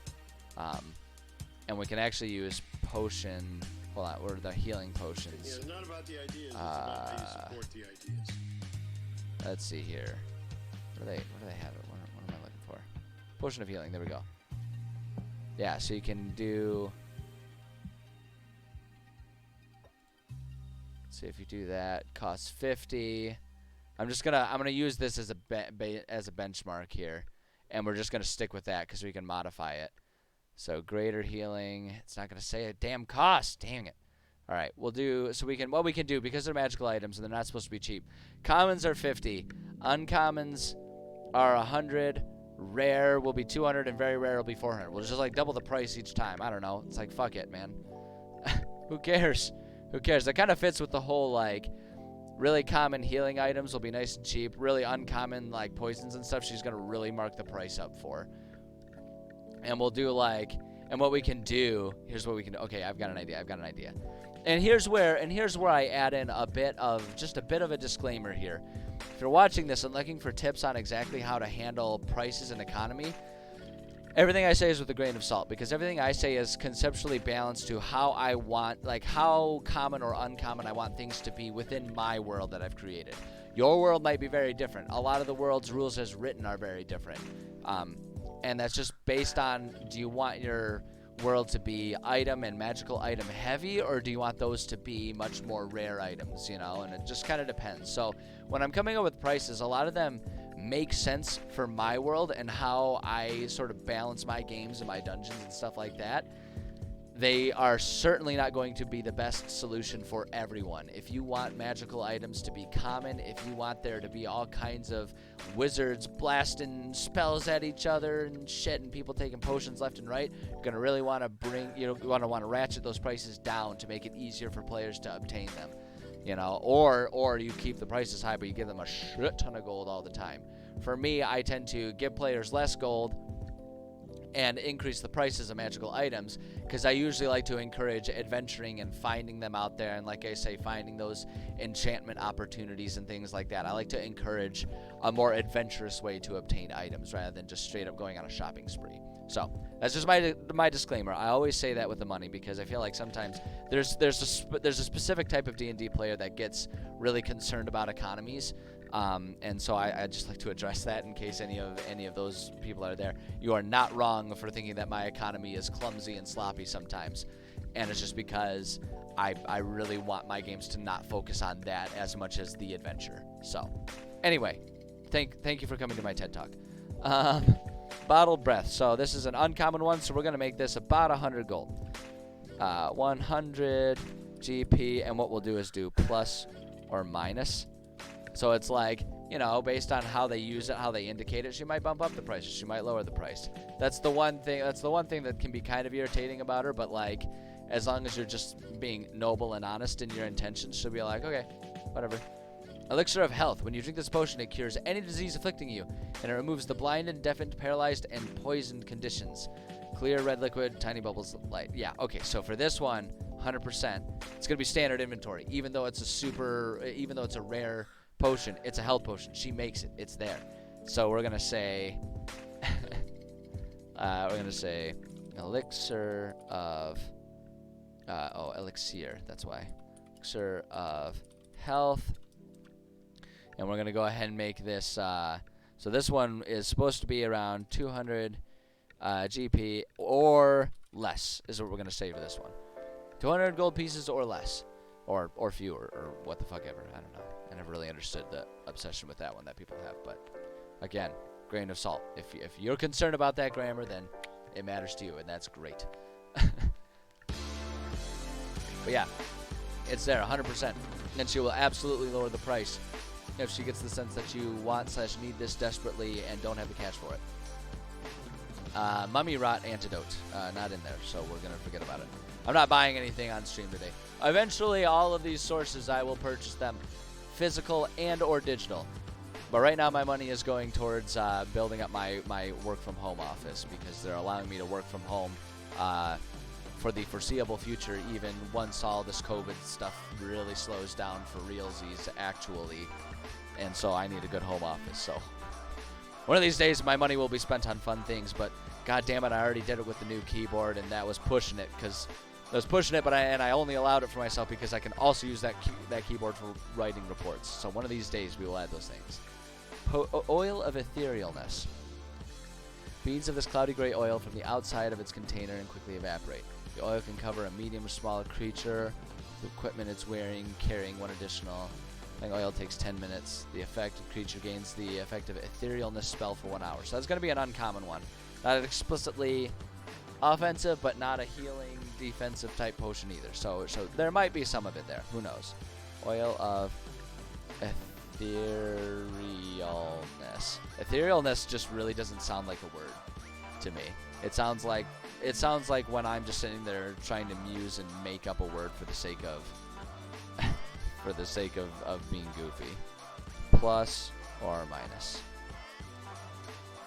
And we can actually use potion. Hold on, what are the healing potions? Yeah, it's not about the ideas, it's about how you support the ideas. Let's see here. Where do they have it? What am I looking for? Potion of healing. There we go. Yeah, so you can do. Let's see if you do that. Costs 50. I'm gonna use this as a benchmark here, and we're just gonna stick with that because we can modify it. So greater healing. It's not gonna say a damn cost. Dang it. All right, we'll do. So what we can do, because they're magical items and they're not supposed to be cheap. Commons are 50. Uncommons are 100. Rare will be 200, and very rare will be 400. We'll just like double the price each time. I don't know. It's like, fuck it, man. Who cares? Who cares? That kind of fits with the whole like really common healing items will be nice and cheap. Really uncommon like poisons and stuff, she's gonna really mark the price up for. And we'll do like, and what we can do, here's what we can do. Okay, I've got an idea. And here's where I add in a bit of a disclaimer here. If you're watching this and looking for tips on exactly how to handle prices and economy, everything I say is with a grain of salt, because everything I say is conceptually balanced to how I want, like how common or uncommon I want things to be within my world that I've created. Your world might be very different. A lot of the world's rules as written are very different. And that's just based on, do you want your world to be item and magical item heavy, or do you want those to be much more rare items, you know? And it just kind of depends. So when I'm coming up with prices, a lot of them make sense for my world and how I sort of balance my games and my dungeons and stuff like that. They are certainly not going to be the best solution for everyone. If you want magical items to be common, if you want there to be all kinds of wizards blasting spells at each other and shit, and people taking potions left and right, you're gonna really want to want to ratchet those prices down to make it easier for players to obtain them, you know. Or you keep the prices high, but you give them a shit ton of gold all the time. For me, I tend to give players less gold and increase the prices of magical items, because I usually like to encourage adventuring and finding them out there, and like I say, finding those enchantment opportunities and things like that. I like to encourage a more adventurous way to obtain items rather than just straight up going on a shopping spree. So that's just my disclaimer. I always say that with the money, because I feel like sometimes there's a specific type of D&D player that gets really concerned about economies. And so I just like to address that in case any of those people are there. You are not wrong for thinking that my economy is clumsy and sloppy sometimes, and it's just because I really want my games to not focus on that as much as the adventure. So anyway, thank you for coming to my TED Talk. Bottled Breath. So this is an uncommon one, so we're gonna make this about 100 gold. 100 GP, and what we'll do is do plus or minus. So it's like, you know, based on how they use it, how they indicate it, she might bump up the price, she might lower the price. That's the one thing that can be kind of irritating about her, but like, as long as you're just being noble and honest in your intentions, she'll be like, okay, whatever. Elixir of Health. When you drink this potion, it cures any disease afflicting you, and it removes the blinded, deafened, paralyzed, and poisoned conditions. Clear red liquid, tiny bubbles of light. Yeah, okay, so for this one, 100%, it's going to be standard inventory, even though it's a rare potion. It's a health potion. She makes it. It's there. So we're gonna say elixir of elixir. That's why elixir of health. And we're gonna go ahead and make this. So this one is supposed to be around 200 GP or less. Is what we're gonna say for this one. 200 gold pieces or less, or fewer, or what the fuck ever. I don't know. I never really understood the obsession with that one that people have, but again, grain of salt. If you're concerned about that grammar, then it matters to you, and that's great. But yeah, it's there, 100%, and she will absolutely lower the price if she gets the sense that you want/need this desperately and don't have the cash for it. Mummy Rot Antidote, not in there, so we're gonna forget about it. I'm not buying anything on stream today. Eventually, all of these sources, I will purchase them, physical and or digital, but right now my money is going towards building up my work from home office, because they're allowing me to work from home for the foreseeable future, even once all this COVID stuff really slows down for realsies actually. And so I need a good home office. So one of these days my money will be spent on fun things, but god damn it, I already did it with the new keyboard, and that was pushing it because I was pushing it, but I only allowed it for myself because I can also use that keyboard for writing reports. So one of these days we will add those things. Oil of etherealness. Beads of this cloudy gray oil from the outside of its container and quickly evaporate. The oil can cover a medium or smaller creature. The equipment it's wearing, carrying one additional. Applying oil takes 10 minutes. The affected creature gains the effect of etherealness spell for 1 hour. So that's going to be an uncommon one. Not explicitly offensive, but not a healing defensive type potion either. So there might be some of it there. Who knows? Oil of etherealness. Etherealness just really doesn't sound like a word to me. It sounds like when I'm just sitting there trying to muse and make up a word for the sake of of being goofy. Plus or minus.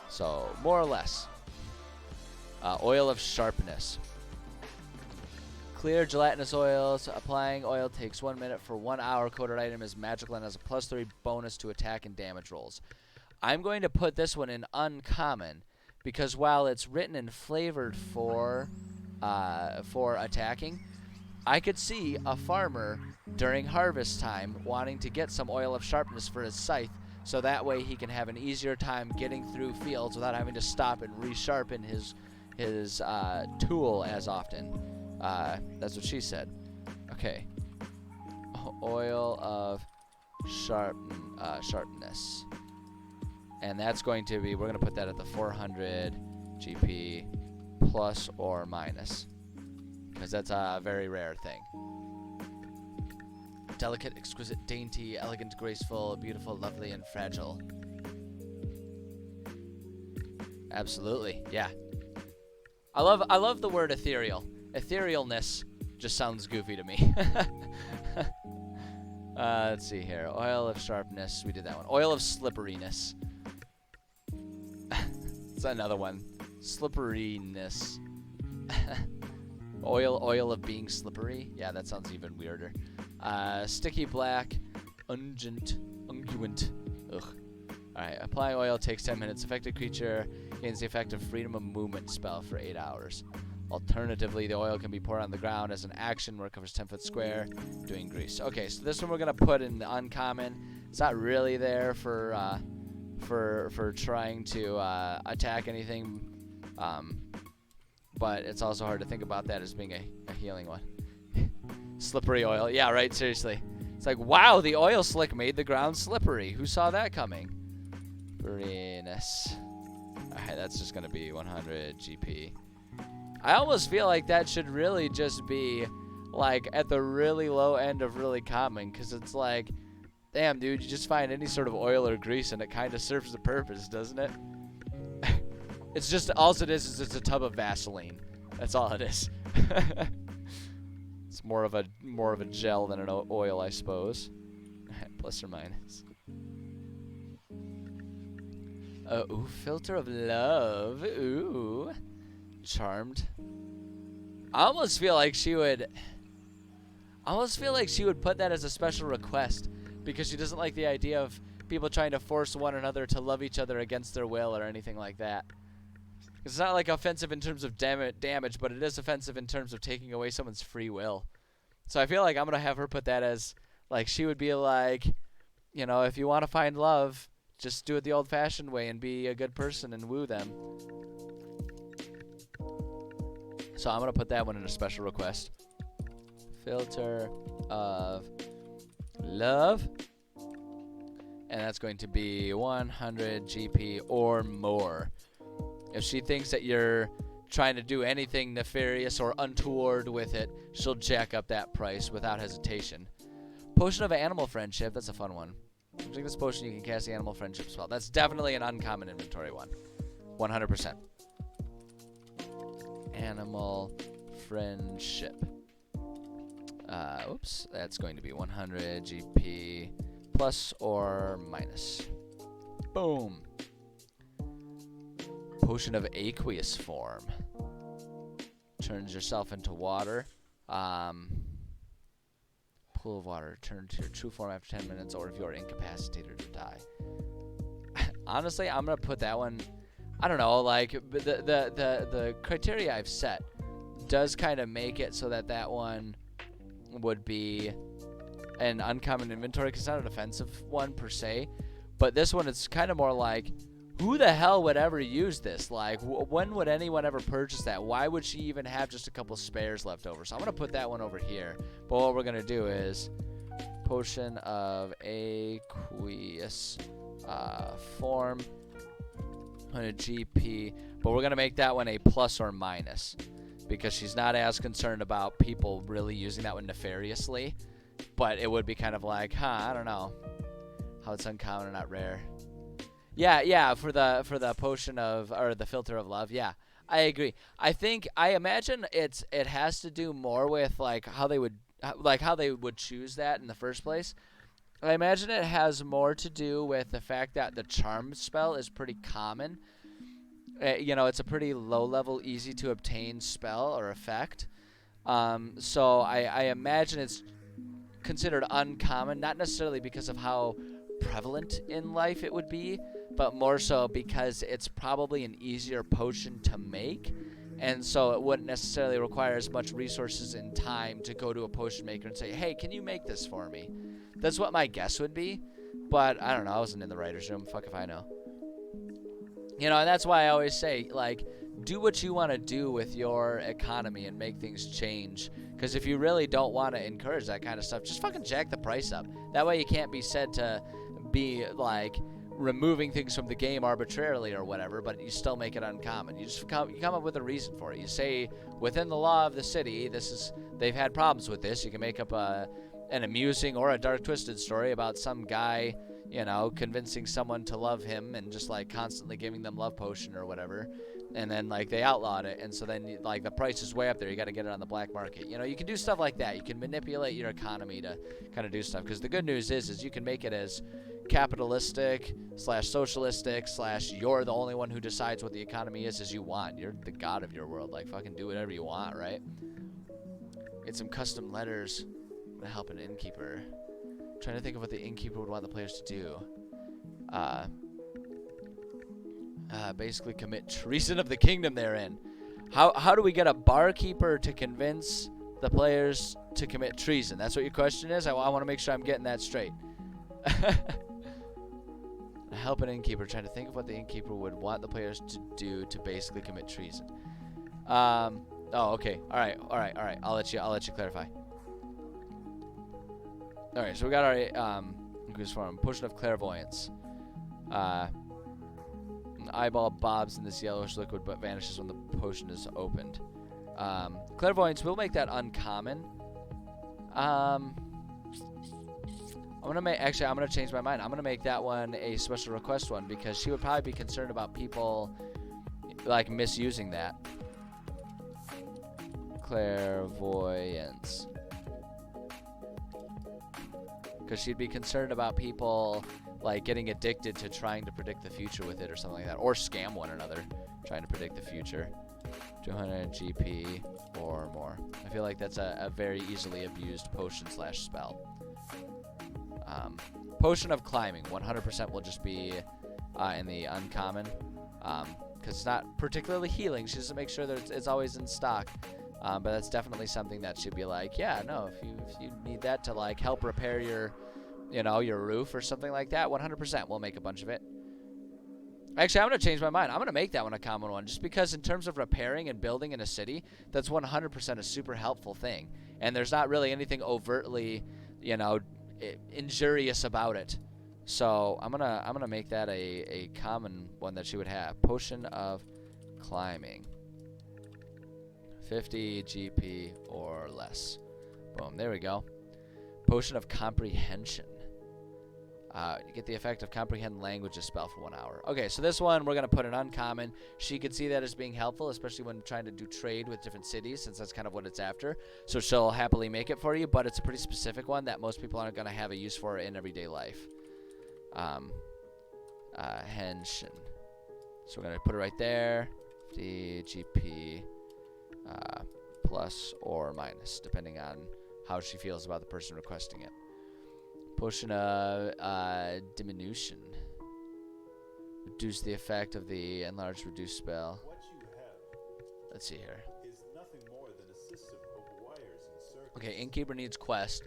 So more or less. Oil of sharpness. Clear gelatinous oils. Applying oil takes 1 minute for 1 hour. Coated item is magical and has a +3 bonus to attack and damage rolls. I'm going to put this one in uncommon because while it's written and flavored for attacking, I could see a farmer during harvest time wanting to get some oil of sharpness for his scythe, so that way he can have an easier time getting through fields without having to stop and resharpen his tool as often. That's what she said. Okay. Oil of sharpness. And that's going to be, we're going to put that at the 400 GP plus or minus. Because that's a very rare thing. Delicate, exquisite, dainty, elegant, graceful, beautiful, lovely, and fragile. Absolutely, yeah. I love the word ethereal. Etherealness just sounds goofy to me. Let's see here. Oil of sharpness. We did that one. Oil of slipperiness. It's another one. Slipperiness. Oil of being slippery. Yeah, that sounds even weirder. Sticky black. Unguent. Ugh. Alright, applying oil takes 10 minutes. Affected creature gains the effect of freedom of movement spell for 8 hours. Alternatively, the oil can be poured on the ground as an action where it covers 10 foot square, doing grease. Okay, so this one we're going to put in the uncommon. It's not really there for trying to attack anything, but it's also hard to think about that as being a healing one. Slippery oil. Yeah, right, seriously. It's like, wow, the oil slick made the ground slippery. Who saw that coming? Slipperyness. Alright, that's just going to be 100 GP. I almost feel like that should really just be, like, at the really low end of really common, because it's like, damn, dude, you just find any sort of oil or grease, and it kind of serves the purpose, doesn't it? It's just, all it is it's a tub of Vaseline. That's all it is. It's more of a gel than an oil, I suppose. Plus or minus. Ooh, filter of love. Ooh. Charmed. I almost feel like she would put that as a special request because she doesn't like the idea of people trying to force one another to love each other against their will or anything like that. It's not like offensive in terms of damage, but it is offensive in terms of taking away someone's free will. So I feel like I'm going to have her put that as, like, she would be like, you know, if you want to find love, just do it the old-fashioned way and be a good person and woo them. So I'm going to put that one in a special request. Filter of love. And that's going to be 100 GP or more. If she thinks that you're trying to do anything nefarious or untoward with it, she'll jack up that price without hesitation. Potion of animal friendship. That's a fun one. Drink this potion, you can cast the animal friendship spell. That's definitely an uncommon inventory one. 100%. Animal friendship. Oops. That's going to be 100 GP plus or minus. Boom. Potion of aqueous form. turns yourself into water. Pool of water. Turn to your true form after 10 minutes, or if you are incapacitated to die. Honestly, I'm gonna put that one. I don't know. Like the criteria I've set does kind of make it so that that one would be an uncommon inventory, because it's not an offensive one per se. But this one, it's kind of more like, who the hell would ever use this? Like, when would anyone ever purchase that? Why would she even have just a couple spares left over? So I'm going to put that one over here. But what we're going to do is potion of aqueous form, 100 GP. But we're going to make that one a plus or minus, because she's not as concerned about people really using that one nefariously. But it would be kind of like, I don't know how it's uncommon and not rare. Yeah, for the potion of, or the filter of love. Yeah, I agree. I imagine it has to do more with like how they would choose that in the first place. I imagine it has more to do with the fact that the charm spell is pretty common. It's a pretty low level, easy to obtain spell or effect. So I imagine it's considered uncommon, not necessarily because of how prevalent in life it would be, but more so because it's probably an easier potion to make, and so it wouldn't necessarily require as much resources and time to go to a potion maker and say, hey, can you make this for me? That's what my guess would be, but I don't know. I wasn't in the writer's room. Fuck if I know. And that's why I always say, like, do what you want to do with your economy and make things change. Because if you really don't want to encourage that kind of stuff, just fucking jack the price up. That way you can't be said to be, like, removing things from the game arbitrarily or whatever, but you still make it uncommon. You come up with a reason for it. You say, within the law of the city, they've had problems with this. You can make up an amusing or a dark twisted story about some guy, convincing someone to love him and just like constantly giving them love potion or whatever. And then like they outlawed it, and so then like the price is way up there. You got to get it on the black market. You can do stuff like that. You can manipulate your economy to kind of do stuff. Because the good news is you can make it as capitalistic / socialistic / you're the only one who decides what the economy is as you want. You're the god of your world. Like fucking do whatever you want, right? Get some custom letters to help an innkeeper. I'm trying to think of what the innkeeper would want the players to do. Basically commit treason of the kingdom they're in. How do we get a barkeeper to convince the players to commit treason? That's what your question is? I want to make sure I'm getting that straight. Help an innkeeper. Trying to think of what the innkeeper would want the players to do to basically commit treason. Oh, okay. All right. I'll let you clarify. All right. So we got our potion of clairvoyance. Eyeball bobs in this yellowish liquid but vanishes when the potion is opened. Clairvoyance will make that uncommon. I'm gonna change my mind. I'm gonna make that one a special request one, because she would probably be concerned about people like misusing that. Clairvoyance. Because she'd be concerned about people like getting addicted to trying to predict the future with it or something like that, or scam one another trying to predict the future. 200 GP or more. I feel like that's a very easily abused potion / spell. Potion of climbing 100% will just be in the uncommon, because it's not particularly healing. She doesn't make sure that it's always in stock, but that's definitely something that should be like, yeah, no, if you need that to like help repair your roof or something like that, 100% we'll make a bunch of it. Actually, I'm going to change my mind. I'm going to make that one a common one, just because in terms of repairing and building in a city, that's 100% a super helpful thing. And there's not really anything overtly, injurious about it. So I'm gonna make that a common one that she would have. Potion of climbing. 50 GP or less. Boom, there we go. Potion of comprehension. You get the effect of comprehend languages spell for 1 hour. Okay, so this one we're going to put an uncommon. She could see that as being helpful, especially when trying to do trade with different cities, since that's kind of what it's after. So she'll happily make it for you, but it's a pretty specific one that most people aren't going to have a use for in everyday life. Henshin. So we're going to put it right there. 50 GP plus or minus, depending on how she feels about the person requesting it. Potion of diminution. Reduce the effect of the enlarged reduce spell. What you have Let's see here. is nothing more than a system of wires and circuits. Okay, Innkeeper needs quest.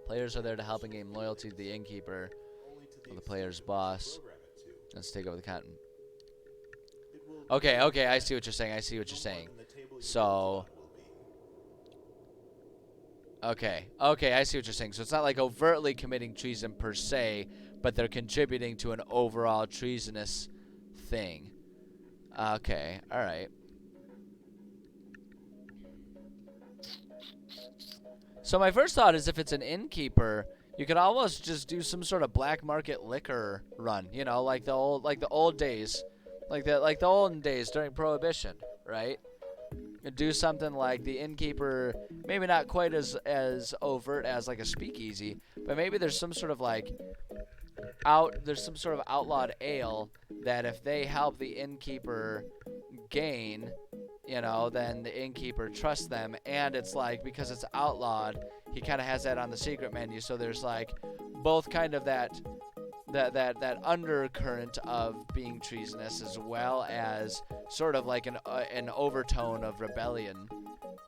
Players are there to help and gain loyalty to the Innkeeper Only to or the extent player's that you boss. program it to. Let's take over the content. It will Okay, okay, I see what you're saying. I see what you're no more saying. than the table you So, built on will be. okay, I see what you're saying. So it's not like overtly committing treason per se, but they're contributing to an overall treasonous thing. Okay, all right. So my first thought is if it's an innkeeper, you could almost just do some sort of black market liquor run, you know, like the old days, like the olden days during Prohibition, right? And do something like the innkeeper, maybe not quite as overt as like a speakeasy, but maybe there's some sort of like there's some sort of outlawed ale that if they help the innkeeper gain, you know, then the innkeeper trusts them, and it's like because it's outlawed, he kind of has that on the secret menu. So there's like both kind of that undercurrent of being treasonous as well as sort of like an overtone of rebellion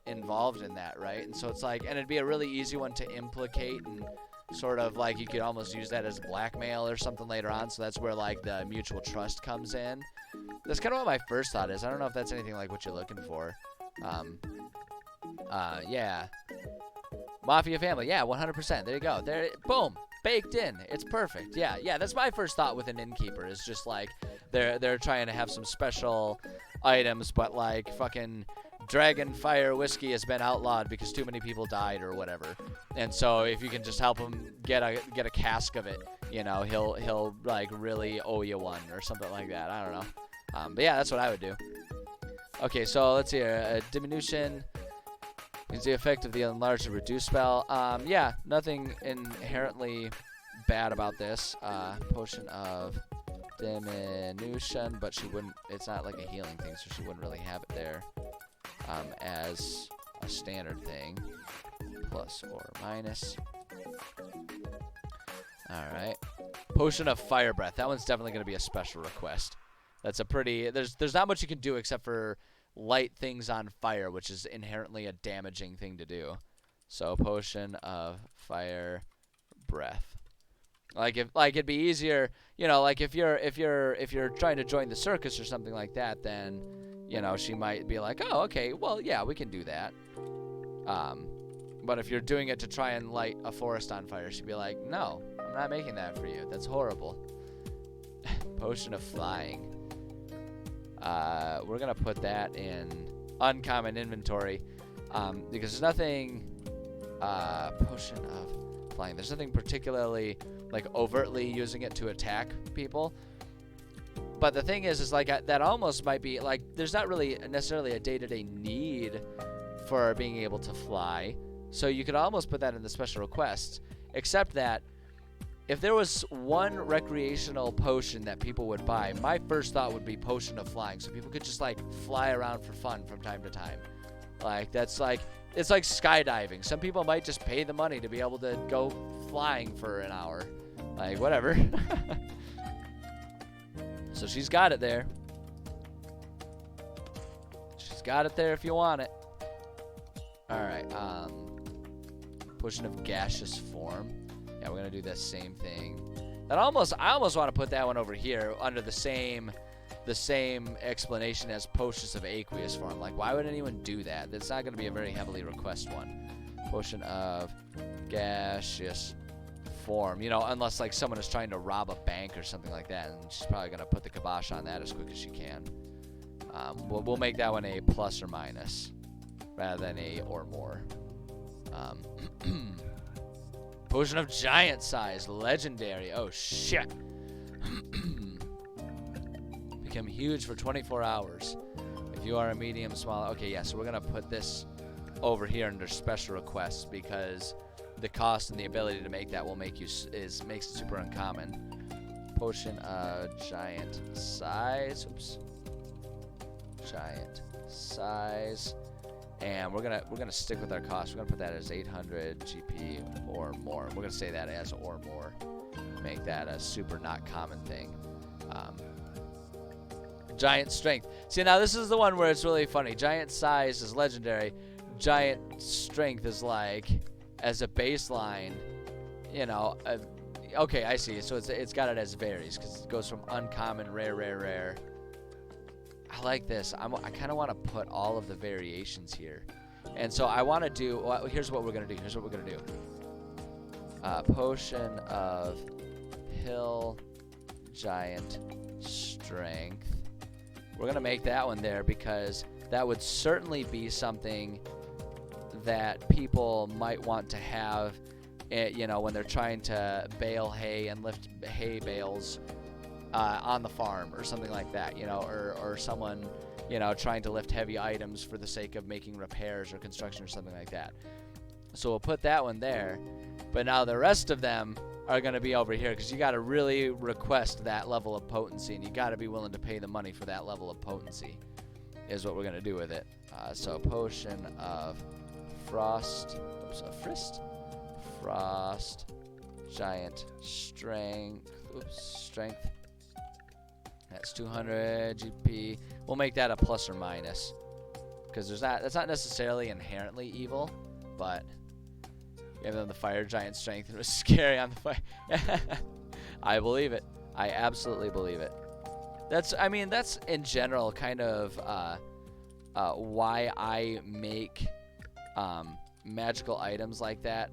involved in that, right? And so it's like, and it'd be a really easy one to implicate, and sort of like you could almost use that as blackmail or something later on. So that's where like the mutual trust comes in. That's kind of what my first thought is. I don't know if that's anything like what you're looking for. Yeah. Mafia family, yeah, 100%. There you go. There, boom, baked in. It's perfect. Yeah, that's my first thought with an innkeeper. Is just like they're trying to have some special items, but like fucking Dragon Fire whiskey has been outlawed because too many people died or whatever. And so if you can just help him get a cask of it, you know, he'll like really owe you one or something like that. I don't know. But yeah, that's what I would do. Okay, so let's see here. Diminution is the effect of the enlarged or reduce spell. Yeah, nothing inherently bad about this. Potion of diminution, but she wouldn't. It's not like a healing thing, so she wouldn't really have it there as a standard thing. Plus or minus. All right. Potion of fire breath. That one's definitely going to be a special request. That's a pretty. There's not much you can do except for light things on fire, which is inherently a damaging thing to do. So potion of fire breath. Like it'd be easier, you know, like if you're trying to join the circus or something like that, then, you know, she might be like, "Oh, okay, well, yeah, we can do that." But if you're doing it to try and light a forest on fire, she'd be like, "No, I'm not making that for you. That's horrible." Potion of flying. We're gonna put that in uncommon inventory because there's nothing. Potion of flying. There's nothing particularly like overtly using it to attack people. But the thing is like that almost might be like there's not really necessarily a day-to-day need for being able to fly. So you could almost put that in the special requests, except that if there was one recreational potion that people would buy, my first thought would be potion of flying, so people could just like fly around for fun from time to time. Like that's like it's like skydiving. Some people might just pay the money to be able to go flying for an hour. Like whatever. So she's got it there. She's got it there if you want it. All right. Potion of gaseous form. Yeah, we're gonna do the same thing. I almost want to put that one over here under the same explanation as potions of aqueous form. Like, why would anyone do that? That's not gonna be a very heavily requested one. Potion of gaseous form. You know, unless like someone is trying to rob a bank or something like that, and she's probably gonna put the kibosh on that as quick as she can. We'll make that one a plus or minus rather than a or more. Potion of giant size, legendary. Oh shit. Become huge for 24 hours. If you are a medium, small. Okay, yeah, so we're gonna put this over here under special requests because the cost and the ability to make that will make makes it super uncommon. Potion of giant size. Oops. Giant size, and we're gonna stick with our cost. We're gonna put that as 800 GP or more. We're gonna say that as or more. Make that a super not common thing. Giant strength. See, now this is the one where it's really funny. Giant size is legendary. Giant strength is like, as a baseline, you know. Okay, I see. So it's got it as varies because it goes from uncommon, rare, rare, rare. I like this. I kind of want to put all of the variations here, and so I want to do. Well, here's what we're gonna do. Here's what we're gonna do. Potion of Hill Giant Strength. We're going to make that one there because that would certainly be something that people might want to have, you know, when they're trying to bale hay and lift hay bales on the farm or something like that, you know, or someone, you know, trying to lift heavy items for the sake of making repairs or construction or something like that. So we'll put that one there, but now the rest of them are going to be over here because you got to really request that level of potency, and you got to be willing to pay the money for that level of potency is what we're going to do with it. So potion of frost giant strength, strength, that's 200 GP. We'll make that a plus or minus because that's not necessarily inherently evil, but gave them the fire giant strength and it was scary on the fire. I believe it. I absolutely believe it. That's in general kind of why I make magical items like that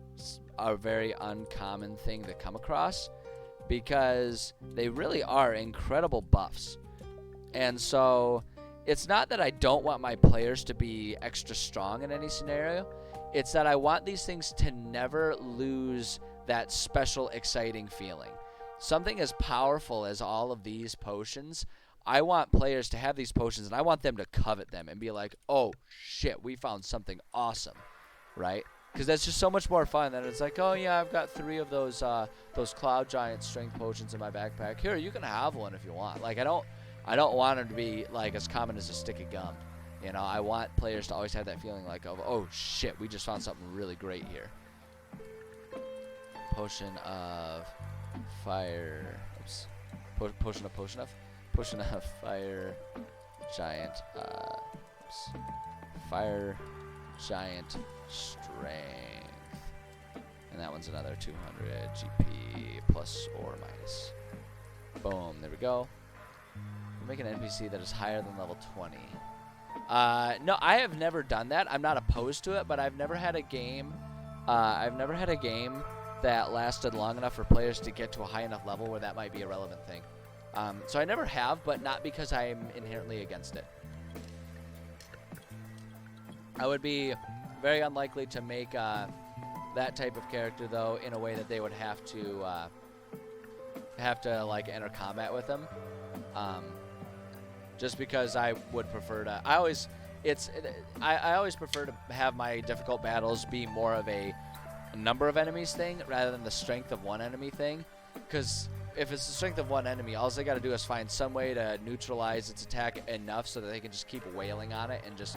a very uncommon thing to come across, because they really are incredible buffs. And so it's not that I don't want my players to be extra strong in any scenario. It's that I want these things to never lose that special, exciting feeling. Something as powerful as all of these potions, I want players to have these potions, and I want them to covet them and be like, oh, shit, we found something awesome, right? Because that's just so much more fun than it's like, oh, yeah, I've got 3 of those Cloud Giant Strength potions in my backpack. Here, you can have one if you want. Like, I don't want them to be, like, as common as a stick of gum. You know, I want players to always have that feeling like, oh shit, we just found something really great here. Potion of fire. Oops. Potion of fire giant. Fire giant strength. And that one's another 200 GP plus or minus. Boom. There we go. We'll make an NPC that is higher than level 20. No, I have never done that. I'm not opposed to it, but I've never had a game. That lasted long enough for players to get to a high enough level where that might be a relevant thing. So I never have, but not because I'm inherently against it. I would be very unlikely to make that type of character, though, in a way that they would have to like enter combat with them. Just because I would prefer to, I always prefer to have my difficult battles be more of a number of enemies thing rather than the strength of one enemy thing. Because if it's the strength of one enemy, all they got to do is find some way to neutralize its attack enough so that they can just keep wailing on it and just,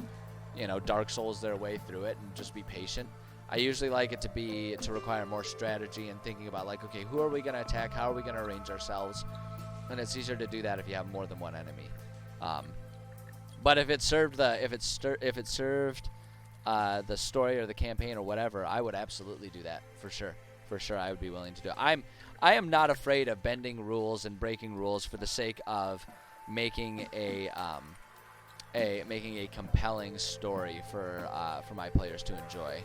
you know, Dark Souls their way through it and just be patient. I usually like it to require more strategy and thinking about, like, okay, who are we going to attack? How are we going to arrange ourselves? And it's easier to do that if you have more than one enemy. But if it served the story or the campaign or whatever, I would absolutely do that for sure. For sure, I would be willing to do it. I am not afraid of bending rules and breaking rules for the sake of making a compelling story for my players to enjoy.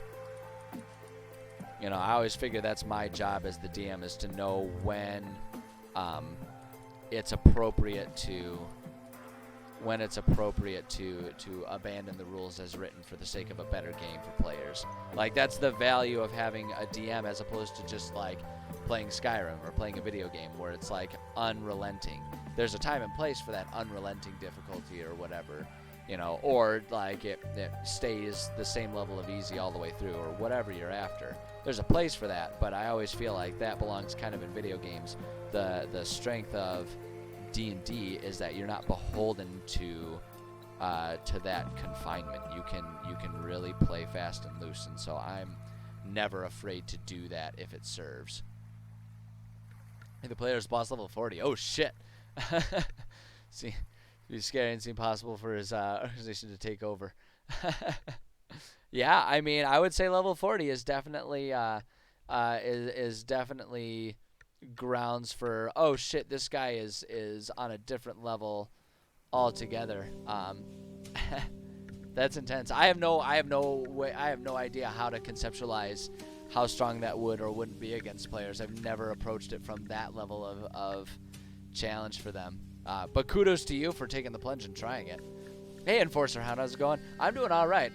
You know, I always figure that's my job as the DM, is to know when it's appropriate to abandon the rules as written for the sake of a better game for players. Like, that's the value of having a DM as opposed to just like playing Skyrim or playing a video game where it's like unrelenting. There's a time and place for that unrelenting difficulty or whatever, you know, or like it stays the same level of easy all the way through or whatever you're after. There's a place for that, but I always feel like that belongs kind of in video games. The strength of D&D is that you're not beholden to to that confinement. You can really play fast and loose, and so I'm never afraid to do that if it serves. The player's boss level 40. Oh shit! See, it'd be scary and seem possible for his organization to take over. Yeah, I mean, I would say level 40 is definitely is definitely grounds for, oh shit, this guy is on a different level altogether. That's intense. I have no idea how to conceptualize how strong that would or wouldn't be against players. I've never approached it from that level of challenge for them. But kudos to you for taking the plunge and trying it. Hey, Enforcer Hound, how's it going? I'm doing all right.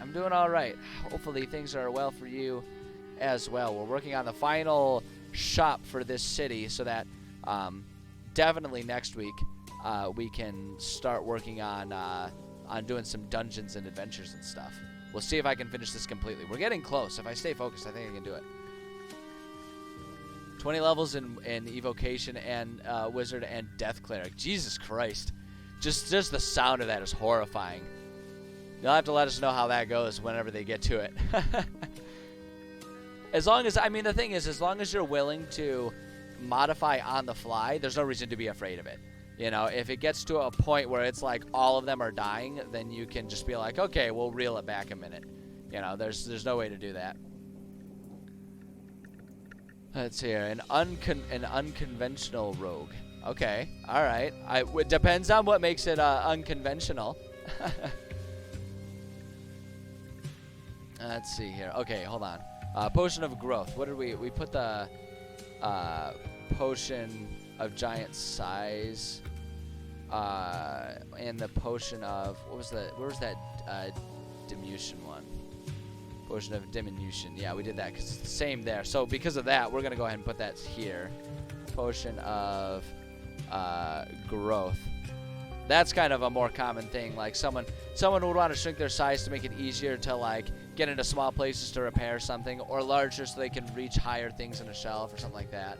Hopefully things are well for you as well. We're working on the final shop for this city so that definitely next week we can start working on doing some dungeons and adventures and stuff. We'll see if I can finish this completely. We're getting close. If I stay focused, I think I can do it. 20 levels in Evocation and Wizard and Death Cleric. Jesus Christ. Just the sound of that is horrifying. You'll have to let us know how that goes whenever they get to it. As long as, I mean, the thing is, as long as you're willing to modify on the fly, there's no reason to be afraid of it. You know, if it gets to a point where it's like all of them are dying, then you can just be like, okay, we'll reel it back a minute. You know, there's no way to do that. Let's see here, an unconventional rogue. Okay, all right. It depends on what makes it unconventional. Let's see here. Okay, hold on. Potion of growth. What did we put the potion of giant size and the potion of where was that diminution one? Potion of diminution. Yeah, we did that because it's the same there. So because of that, we're gonna go ahead and put that here. Potion of growth. That's kind of a more common thing. Like someone would want to shrink their size to make it easier to like get into small places to repair something, or larger so they can reach higher things in a shelf or something like that.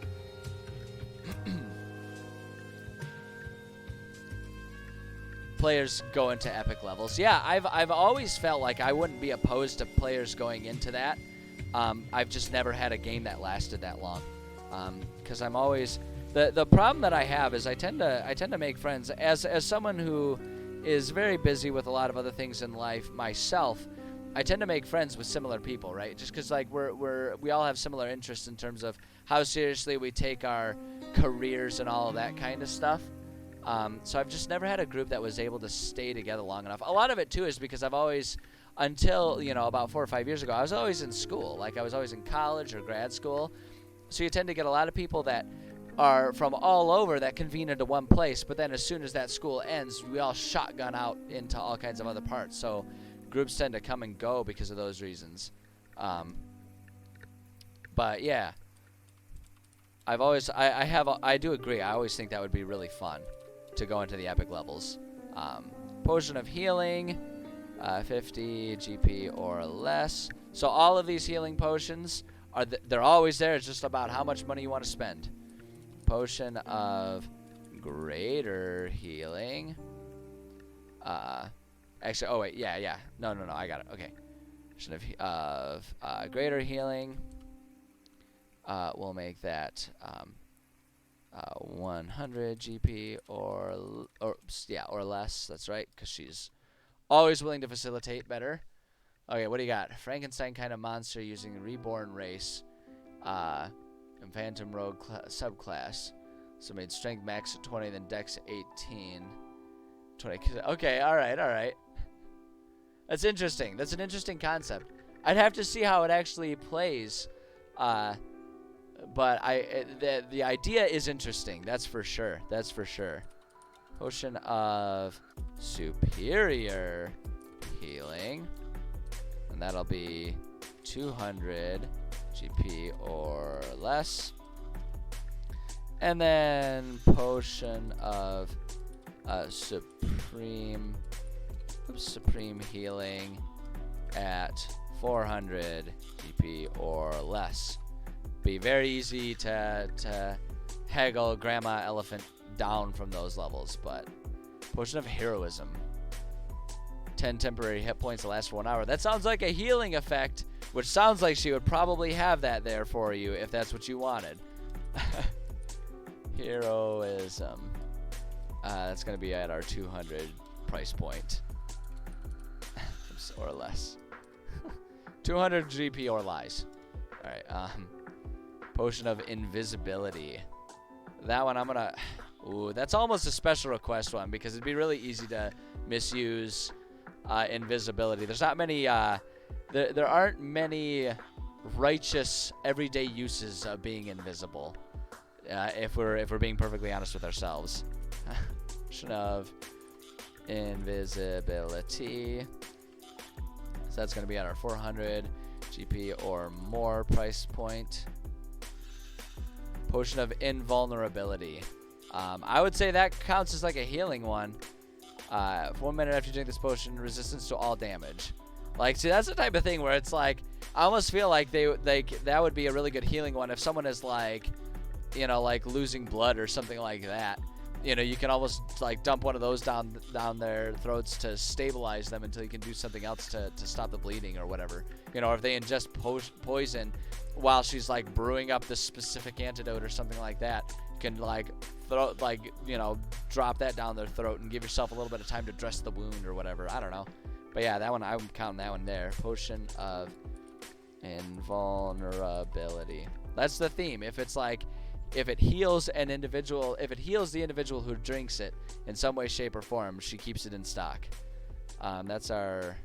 Players go into epic levels. Yeah, I've always felt like I wouldn't be opposed to players going into that. I've just never had a game that lasted that long. Because I'm always the problem that I have is I tend to make friends as someone who is very busy with a lot of other things in life myself. I tend to make friends with similar people, right? Just because like we all have similar interests in terms of how seriously we take our careers and all of that kind of stuff. So I've just never had a group that was able to stay together long enough. A lot of it too is because I've always, until about 4 or 5 years ago, I was always in school. Like I was always in college or grad school. So you tend to get a lot of people that are from all over that convene into one place. But then as soon as that school ends, we all shotgun out into all kinds of other parts. So groups tend to come and go because of those reasons. But yeah, I do agree. I always think that would be really fun to go into the epic levels. Potion of healing, 50 GP or less. So all of these healing potions they're always there. It's just about how much money you want to spend. Potion of greater healing. Actually, oh wait, yeah. No, I got it. Okay. Potion of greater healing. We'll make that 100 GP or less. That's right, because she's always willing to facilitate better. Okay, what do you got? Frankenstein kind of monster using reborn race, and Phantom Rogue subclass. So made strength max at 20, then dex 18. 20. Okay, all right. That's interesting. That's an interesting concept. I'd have to see how it actually plays. But the idea is interesting. That's for sure. Potion of superior healing, and that'll be 200 GP or less. And then potion of supreme healing at 400 GP or less. Be very easy to haggle Grandma Elephant down from those levels, but potion of heroism. 10 temporary hit points that last for 1 hour. That sounds like a healing effect, which sounds like she would probably have that there for you if that's what you wanted. Heroism. That's going to be at our 200 price point. Or less. 200 GP or lies. Alright, Potion of Invisibility. That one I'm gonna... Ooh, that's almost a special request one because it'd be really easy to misuse invisibility. There's not many... There aren't many righteous everyday uses of being invisible. If we're being perfectly honest with ourselves. Potion of Invisibility. So that's going to be at our 400 GP or more price point. Potion of Invulnerability. I would say that counts as like a healing one. For 1 minute after you drink this potion, resistance to all damage. Like, see, that's the type of thing where it's like, I almost feel like that would be a really good healing one if someone is like, you know, like losing blood or something like that. You know, you can almost like dump one of those down their throats to stabilize them until you can do something else to stop the bleeding or whatever. You know, if they ingest poison while she's like brewing up this specific antidote or something like that, you can like drop that down their throat and give yourself a little bit of time to dress the wound or whatever. I don't know. But yeah, that one, I'm counting that one there. Potion of Invulnerability. That's the theme. If it's like, if it heals the individual who drinks it in some way, shape, or form, she keeps it in stock. That's our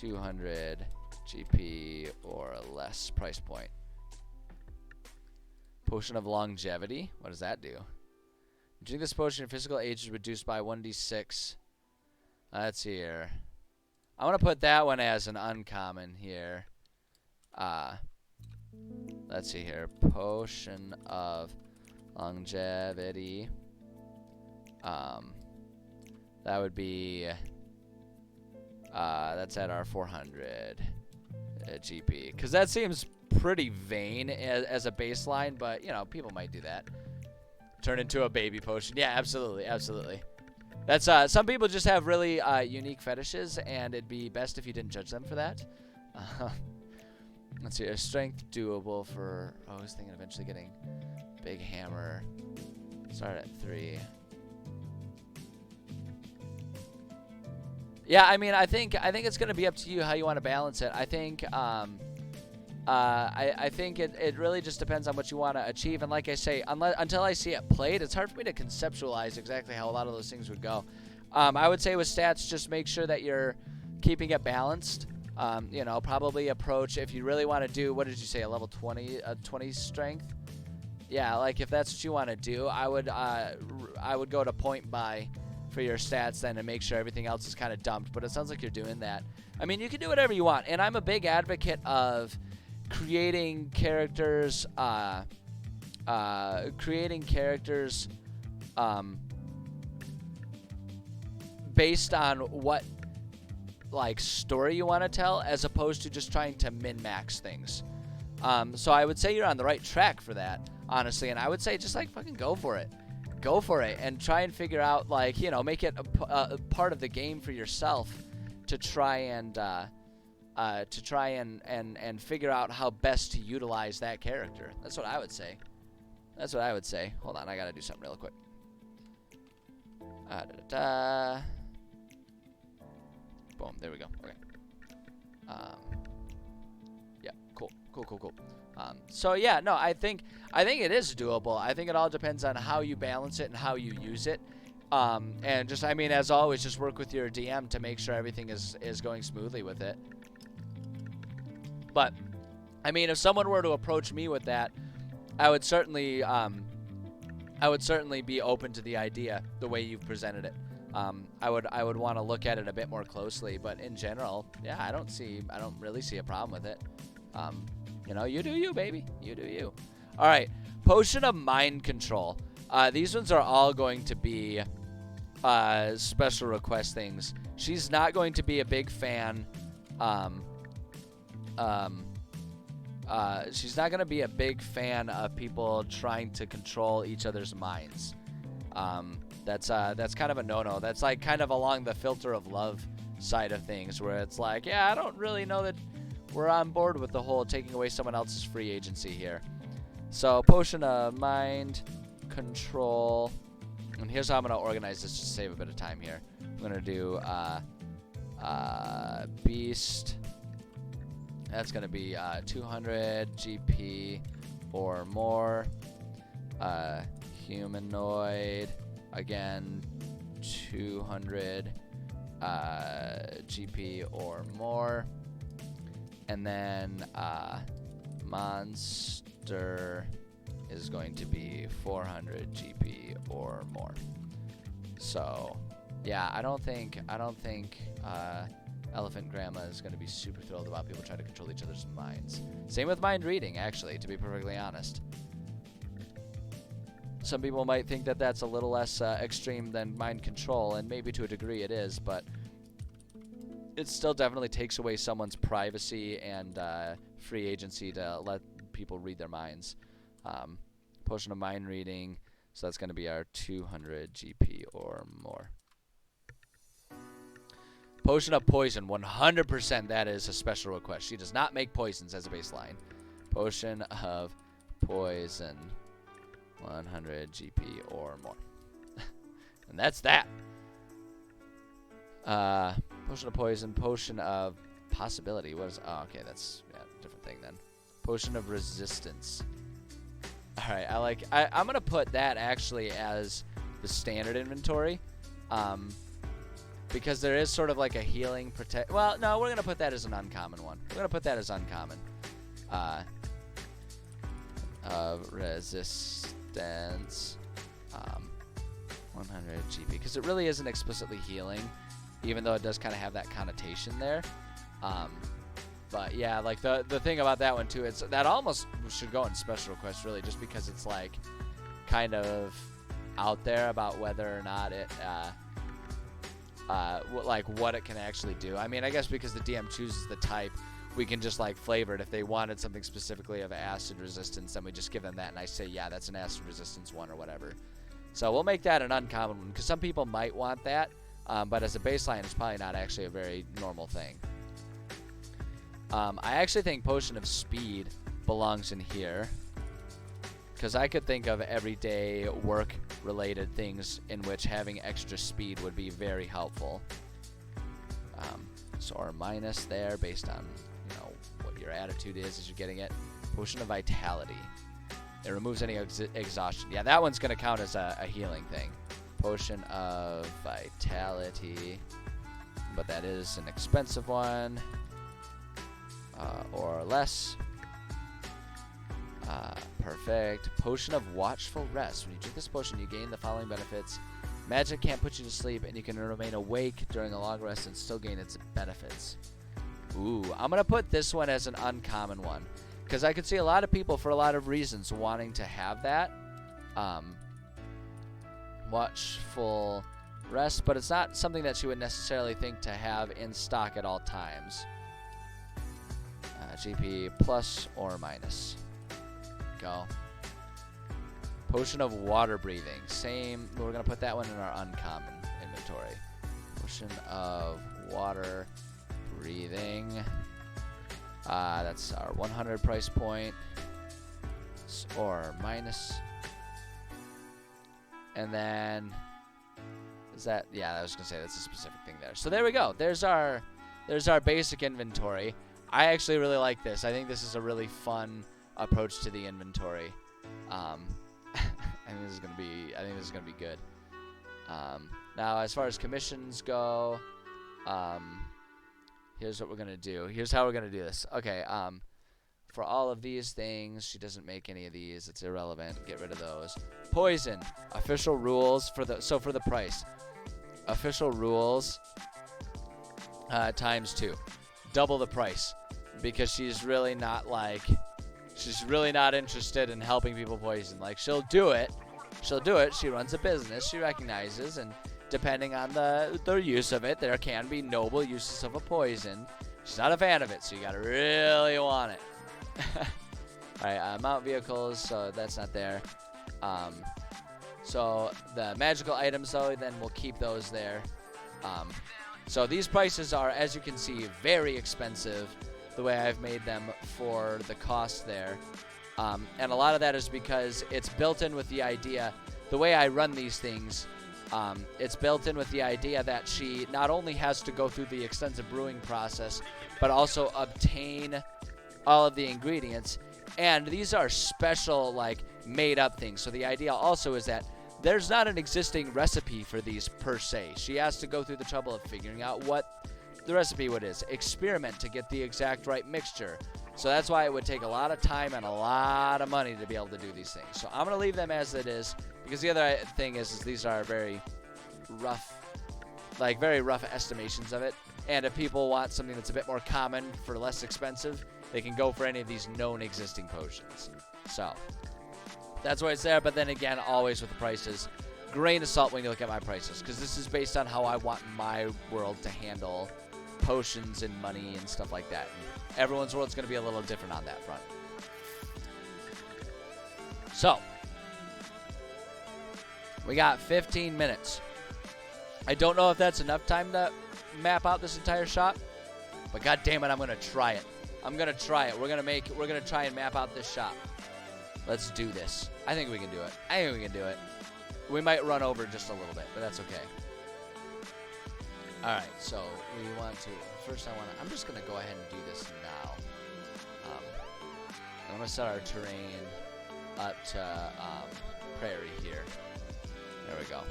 200 GP or less price point. Potion of Longevity. What does that do? Drink this potion, your physical age is reduced by 1d6. Let's see here. I want to put that one as an uncommon here. Let's see here. Potion of Longevity. That would be... that's at our 400 GP. Because that seems pretty vain as a baseline, but, you know, people might do that. Turn into a baby potion. Yeah, absolutely, absolutely. That's some people just have really unique fetishes, and it'd be best if you didn't judge them for that. Let's see, a strength doable for... Oh, I was thinking eventually getting big hammer. Start at 3. Yeah, I mean, I think it's gonna be up to you how you want to balance it. I think I think it really just depends on what you want to achieve. And like I say, until I see it played, it's hard for me to conceptualize exactly how a lot of those things would go. I would say with stats, just make sure that you're keeping it balanced. You know, probably approach, if you really want to do, what did you say, a level 20 strength? Yeah, like if that's what you want to do, I would go to point buy for your stats then and make sure everything else is kind of dumped. But it sounds like you're doing that. I mean, you can do whatever you want, and I'm a big advocate of creating characters based on what like story you want to tell, as opposed to just trying to min-max things. So I would say you're on the right track for that, honestly, and I would say just like fucking go for it and try and figure out, like, you know, make it a part of the game for yourself to try and figure out how best to utilize that character. That's what I would say. Hold on, I gotta do something real quick. Boom, there we go. Okay. Yeah, cool. So yeah, no, I think it is doable. I think it all depends on how you balance it and how you use it. And just, I mean, as always, just work with your DM to make sure everything is going smoothly with it. But, I mean, if someone were to approach me with that, I would certainly be open to the idea, the way you've presented it. I would want to look at it a bit more closely, but in general, yeah, I don't really see a problem with it. You know, you do you, baby. You do you. All right, Potion of Mind Control. These ones are all going to be special request things. She's not going to be a big fan. She's not going to be a big fan of people trying to control each other's minds. That's kind of a no-no. That's like kind of along the filter of love side of things, where it's like, yeah, I don't really know that we're on board with the whole taking away someone else's free agency here. So Potion of Mind Control, and here's how I'm going to organize this to save a bit of time here. I'm going to do Beast. That's going to be 200 GP or more. Humanoid, again, 200 GP or more. And then Monster is going to be 400 GP or more. So, yeah, I don't think Elephant Grandma is going to be super thrilled about people trying to control each other's minds. Same with mind reading, actually, to be perfectly honest. Some people might think that that's a little less extreme than mind control, and maybe to a degree it is, but it still definitely takes away someone's privacy and free agency to let people read their minds. Potion of Mind Reading, so that's going to be our 200 GP or more. Potion of Poison, 100% that is a special request. She does not make poisons as a baseline. Potion of Poison, 100 GP or more. And that's that. Potion of Poison, Potion of Possibility. What is... Oh, okay, that's a different thing then. Potion of Resistance. Alright, I'm going to put that actually as the standard inventory. Because there is sort of like a healing protect... Well, no, we're going to put that as an uncommon one. We're going to put that as uncommon. Resistance. 100 GP. Because it really isn't explicitly healing, even though it does kind of have that connotation there. But yeah, like the thing about that one too, it's that almost should go in special request really, just because it's like kind of out there about whether or not it like what it can actually do. I mean, I guess because the DM chooses the type, we can just like flavor it. If they wanted something specifically of acid resistance, then we just give them that, and I say, yeah, that's an acid resistance one or whatever. So we'll make that an uncommon one, because some people might want that, but as a baseline, it's probably not actually a very normal thing. I actually think Potion of Speed belongs in here, because I could think of everyday work-related things in which having extra speed would be very helpful. So our minus there, based on what your attitude is as you're getting it. Potion of Vitality. It removes any exhaustion. Yeah, that one's going to count as a healing thing. Potion of Vitality, but that is an expensive one, or less. Perfect. Potion of Watchful Rest. When you drink this potion, you gain the following benefits. Magic can't put you to sleep, and you can remain awake during a long rest and still gain its benefits. Ooh, I'm going to put this one as an uncommon one, because I could see a lot of people, for a lot of reasons, wanting to have that. Watchful Rest, but it's not something that you would necessarily think to have in stock at all times. GP plus or minus. Go. Potion of Water Breathing. Same. We're going to put that one in our uncommon inventory. Potion of Water Breathing. That's our 100 price point. Or minus. And then... Is that... Yeah, I was going to say that's a specific thing there. So there we go. There's our basic inventory. I actually really like this. I think this is a really fun approach to the inventory. I think this is gonna be good. Now, as far as commissions go, here's what we're gonna do. Here's how we're gonna do this. Okay. For all of these things, she doesn't make any of these. It's irrelevant. Get rid of those. Poison. Official rules for the price. Official rules times 2. Double the price, because she's really not interested in helping people poison. Like, she'll do it. She runs a business. She recognizes, and depending on the use of it, there can be noble uses of a poison. She's not a fan of it, so you gotta really want it. Alright, mount vehicles, so that's not there. So the magical items, though, then we'll keep those there. So these prices are, as you can see, very expensive the way I've made them for the cost there. And a lot of that is because it's built in with the idea, the way I run these things, it's built in with the idea that she not only has to go through the extensive brewing process, but also obtain all of the ingredients. And these are special, like, made up things. So the idea also is that there's not an existing recipe for these per se. She has to go through the trouble of figuring out what the recipe is, experiment to get the exact right mixture. So that's why it would take a lot of time and a lot of money to be able to do these things. So I'm going to leave them as it is, because the other thing is these are very rough, like very rough estimations of it. And if people want something that's a bit more common for less expensive, they can go for any of these known existing potions. So that's why it's there. But then again, always with the prices, grain of salt when you look at my prices, because this is based on how I want my world to handle potions and money and stuff like that. And everyone's world's going to be a little different on that front. So we got 15 minutes. I don't know if that's enough time to map out this entire shop, but god damn it, I'm going to try it. I'm going to try it. We're going to try and map out this shop. Let's do this. I think we can do it. We might run over just a little bit, but that's okay. All right, so we want to, first I'm just going to go ahead and do this now. I'm going to set our terrain up to prairie here. There we go.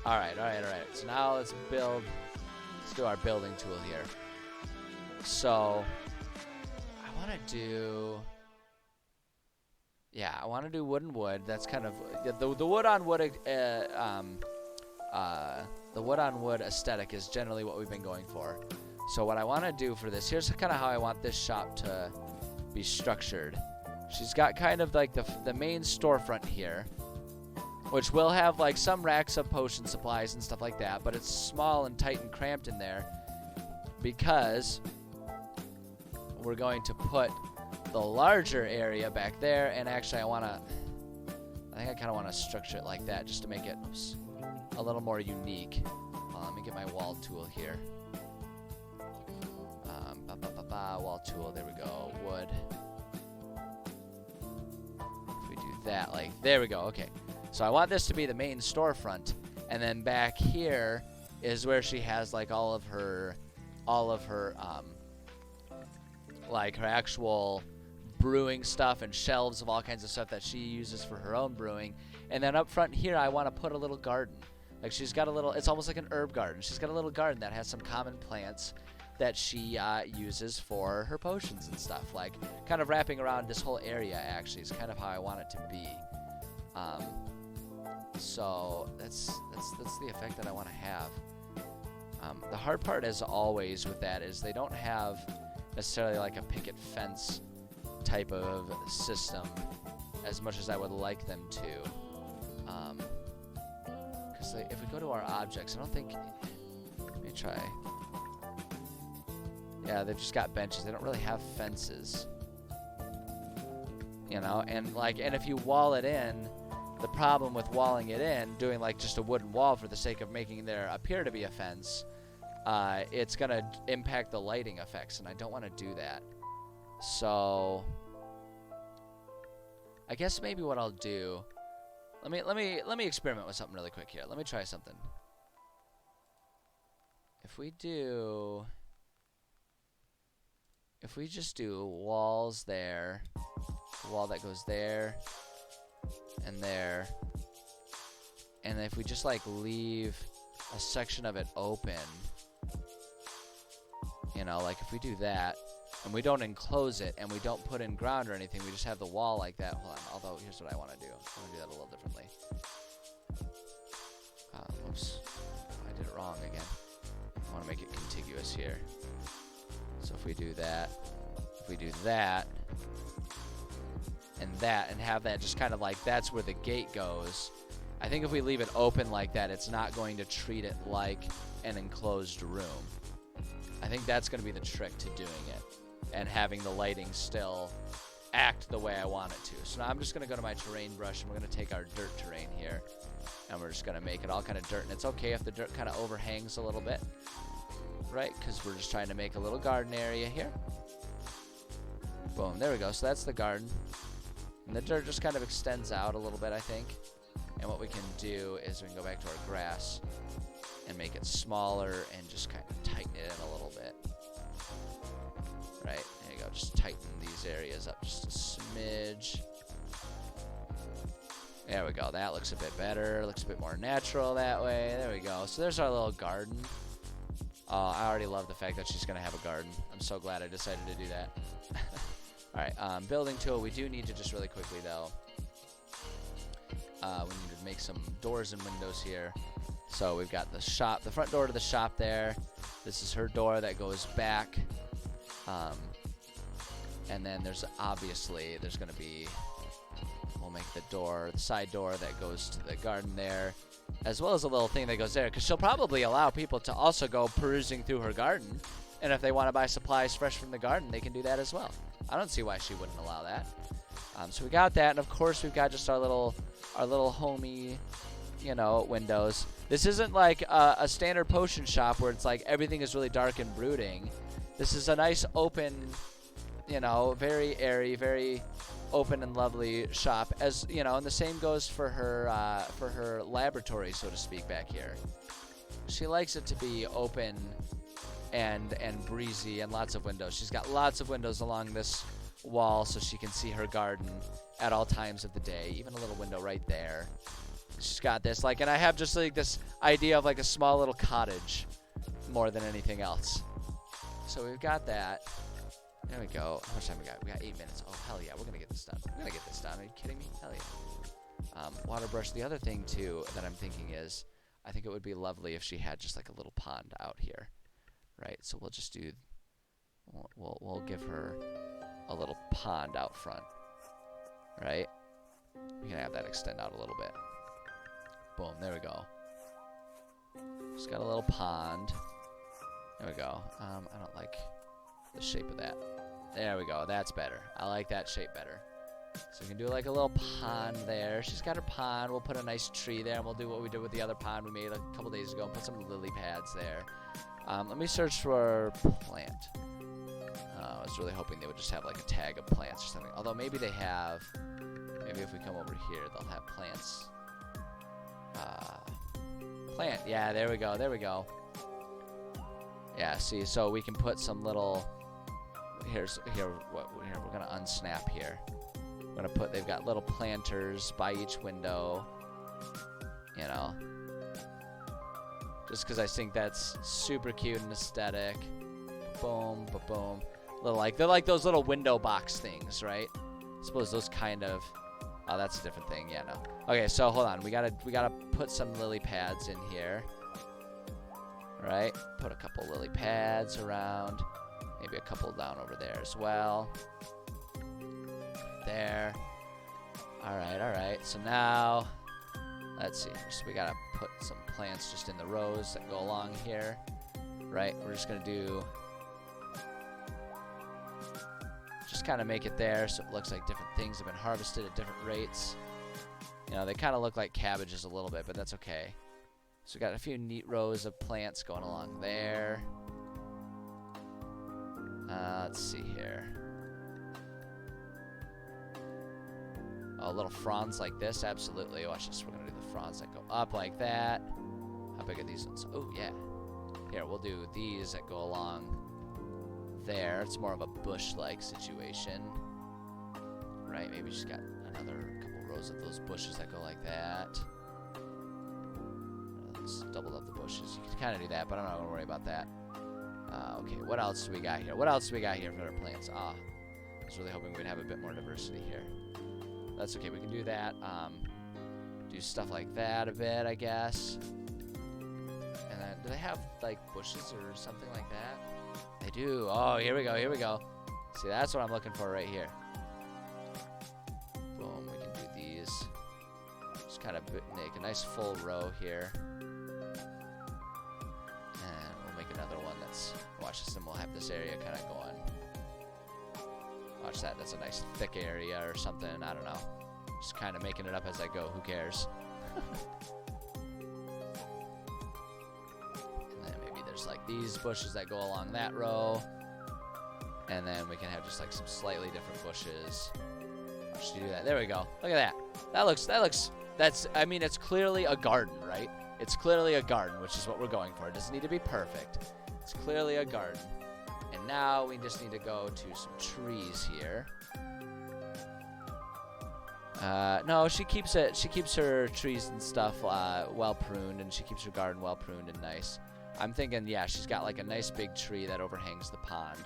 All right. So now let's do our building tool here. So I want to do wood and wood. That's kind of the wood on wood. The wood on wood aesthetic is generally what we've been going for. So what I want to do for this, here's kind of how I want this shop to be structured. She's got kind of like the main storefront here, which will have like some racks of potion supplies and stuff like that, but it's small and tight and cramped in there because we're going to put the larger area back there. And actually I think I kind of want to structure it like that just to make it a little more unique. Let me get my wall tool here. Wall tool, there we go. Wood. If we do that, like, there we go. Okay. So I want this to be the main storefront, and then back here is where she has like all of her like her actual brewing stuff and shelves of all kinds of stuff that she uses for her own brewing. And then up front here, I want to put a little garden. Like she's got a little, it's almost like an herb garden. She's got a little garden that has some common plants that she uses for her potions and stuff. Like kind of wrapping around this whole area actually is kind of how I want it to be. So that's the effect that I want to have. The hard part, as always, with that is they don't have necessarily like a picket fence type of system as much as I would like them to. Because if we go to our objects, I don't think. Let me try. Yeah, they've just got benches. They don't really have fences. You know, and if you wall it in, the problem with walling it in, doing like just a wooden wall for the sake of making there appear to be a fence, it's gonna impact the lighting effects, and I don't want to do that. So I guess maybe what I'll do, let me experiment with something really quick here. Let me try something. If we just do walls there, a wall that goes there and there, and if we just like leave a section of it open, you know, like if we do that and we don't enclose it and we don't put in ground or anything, we just have the wall like that. Hold on, although here's what I want to do. I want to do that a little differently. Oops, I did it wrong again. I want to make it contiguous here. So if we do that, and have that just kind of like that's where the gate goes. I think if we leave it open like that, it's not going to treat it like an enclosed room. I think that's going to be the trick to doing it, and having the lighting still act the way I want it to. So now I'm just going to go to my terrain brush, and we're going to take our dirt terrain here, and we're just going to make it all kind of dirt. And it's okay if the dirt kind of overhangs a little bit, right? Because we're just trying to make a little garden area here. Boom, there we go. So that's the garden. And the dirt just kind of extends out a little bit, I think. And what we can do is we can go back to our grass and make it smaller and just kind of tighten it in a little bit. Right, there you go. Just tighten these areas up just a smidge. There we go. That looks a bit better. Looks a bit more natural that way. There we go. So there's our little garden. I already love the fact that she's going to have a garden. I'm so glad I decided to do that. Alright, building tool. We do need to just really quickly, though. We need to make some doors and windows here. So we've got the shop, the front door to the shop there. This is her door that goes back. And then there's obviously, there's going to be, we'll make the door, the side door that goes to the garden there, as well as a little thing that goes there, because she'll probably allow people to also go perusing through her garden. And if they want to buy supplies fresh from the garden, they can do that as well. I don't see why she wouldn't allow that. So we got that, and of course we've got just our little homey, you know, windows. This isn't like a standard potion shop where it's like everything is really dark and brooding. This is a nice open, you know, very airy, very open and lovely shop. As you know, and the same goes for her laboratory, so to speak, back here. She likes it to be open and breezy and lots of windows. She's got lots of windows along this wall so she can see her garden at all times of the day. Even a little window right there. She's got this, like, and I have just like this idea of like a small little cottage more than anything else. So we've got that. There we go. How much time we got? We got 8 minutes. Oh, hell yeah. We're going to get this done. We're going to get this done. Are you kidding me? Hell yeah. Water brush. The other thing, too, that I'm thinking is I think it would be lovely if she had just like a little pond out here. Right? So we'll just do, we'll give her a little pond out front. Right? We can have that extend out a little bit. Boom. There we go. Just got a little pond. There we go. I don't like the shape of that. There we go. That's better. I like that shape better. So we can do like a little pond there. She's got her pond. We'll put a nice tree there, and we'll do what we did with the other pond we made a couple days ago and put some lily pads there. Let me search for plant. I was really hoping they would just have like a tag of plants or something. Although maybe they have. Maybe if we come over here, they'll have plants. Plant. Yeah, there we go. There we go. Yeah, see, so we can put some little, here, we're gonna unsnap here. We're gonna put, they've got little planters by each window, you know, just because I think that's super cute and aesthetic. Boom, boom, little like, they're like those little window box things, right? I suppose those kind of, oh, that's a different thing, yeah, no. Okay, so hold on, we gotta put some lily pads in here. Right, put a couple lily pads around, maybe a couple down over there as well. There. All right. So now, let's see. So we gotta put some plants just in the rows that go along here. Right. We're just gonna do, just kind of make it there so it looks like different things have been harvested at different rates. You know, they kind of look like cabbages a little bit, but that's okay. So we got a few neat rows of plants going along there. Let's see here. Oh, little fronds like this, absolutely. Watch this. We're gonna do the fronds that go up like that. How big are these ones? Oh yeah. Here, we'll do these that go along there. It's more of a bush-like situation, right? Maybe just got another couple rows of those bushes that go like that. Double up the bushes. You can kind of do that, but I'm not going to worry about that. Okay, what else do we got here? What else do we got here for our plants? I was really hoping we'd have a bit more diversity here. That's okay. We can do that. Do stuff like that a bit, I guess. And then, do they have, like, bushes or something like that? They do. Oh, here we go. Here we go. See, that's what I'm looking for right here. Boom. We can do these. Just kind of make a nice full row here. Another one that's, watch this, and we'll have this area kind of going Watch that. That's a nice thick area or something. I don't know. Just kind of making it up as I go. Who cares? And then maybe there's like these bushes that go along that row. And then we can have just like some slightly different bushes. Just do that. There we go. Look at that. I mean, it's clearly a garden, right? It's clearly a garden, which is what we're going for. It doesn't need to be perfect. It's clearly a garden. And now we just need to go to some trees here. No, she keeps her trees and stuff well pruned, and she keeps her garden well pruned and nice. I'm thinking, yeah, she's got like a nice big tree that overhangs the pond.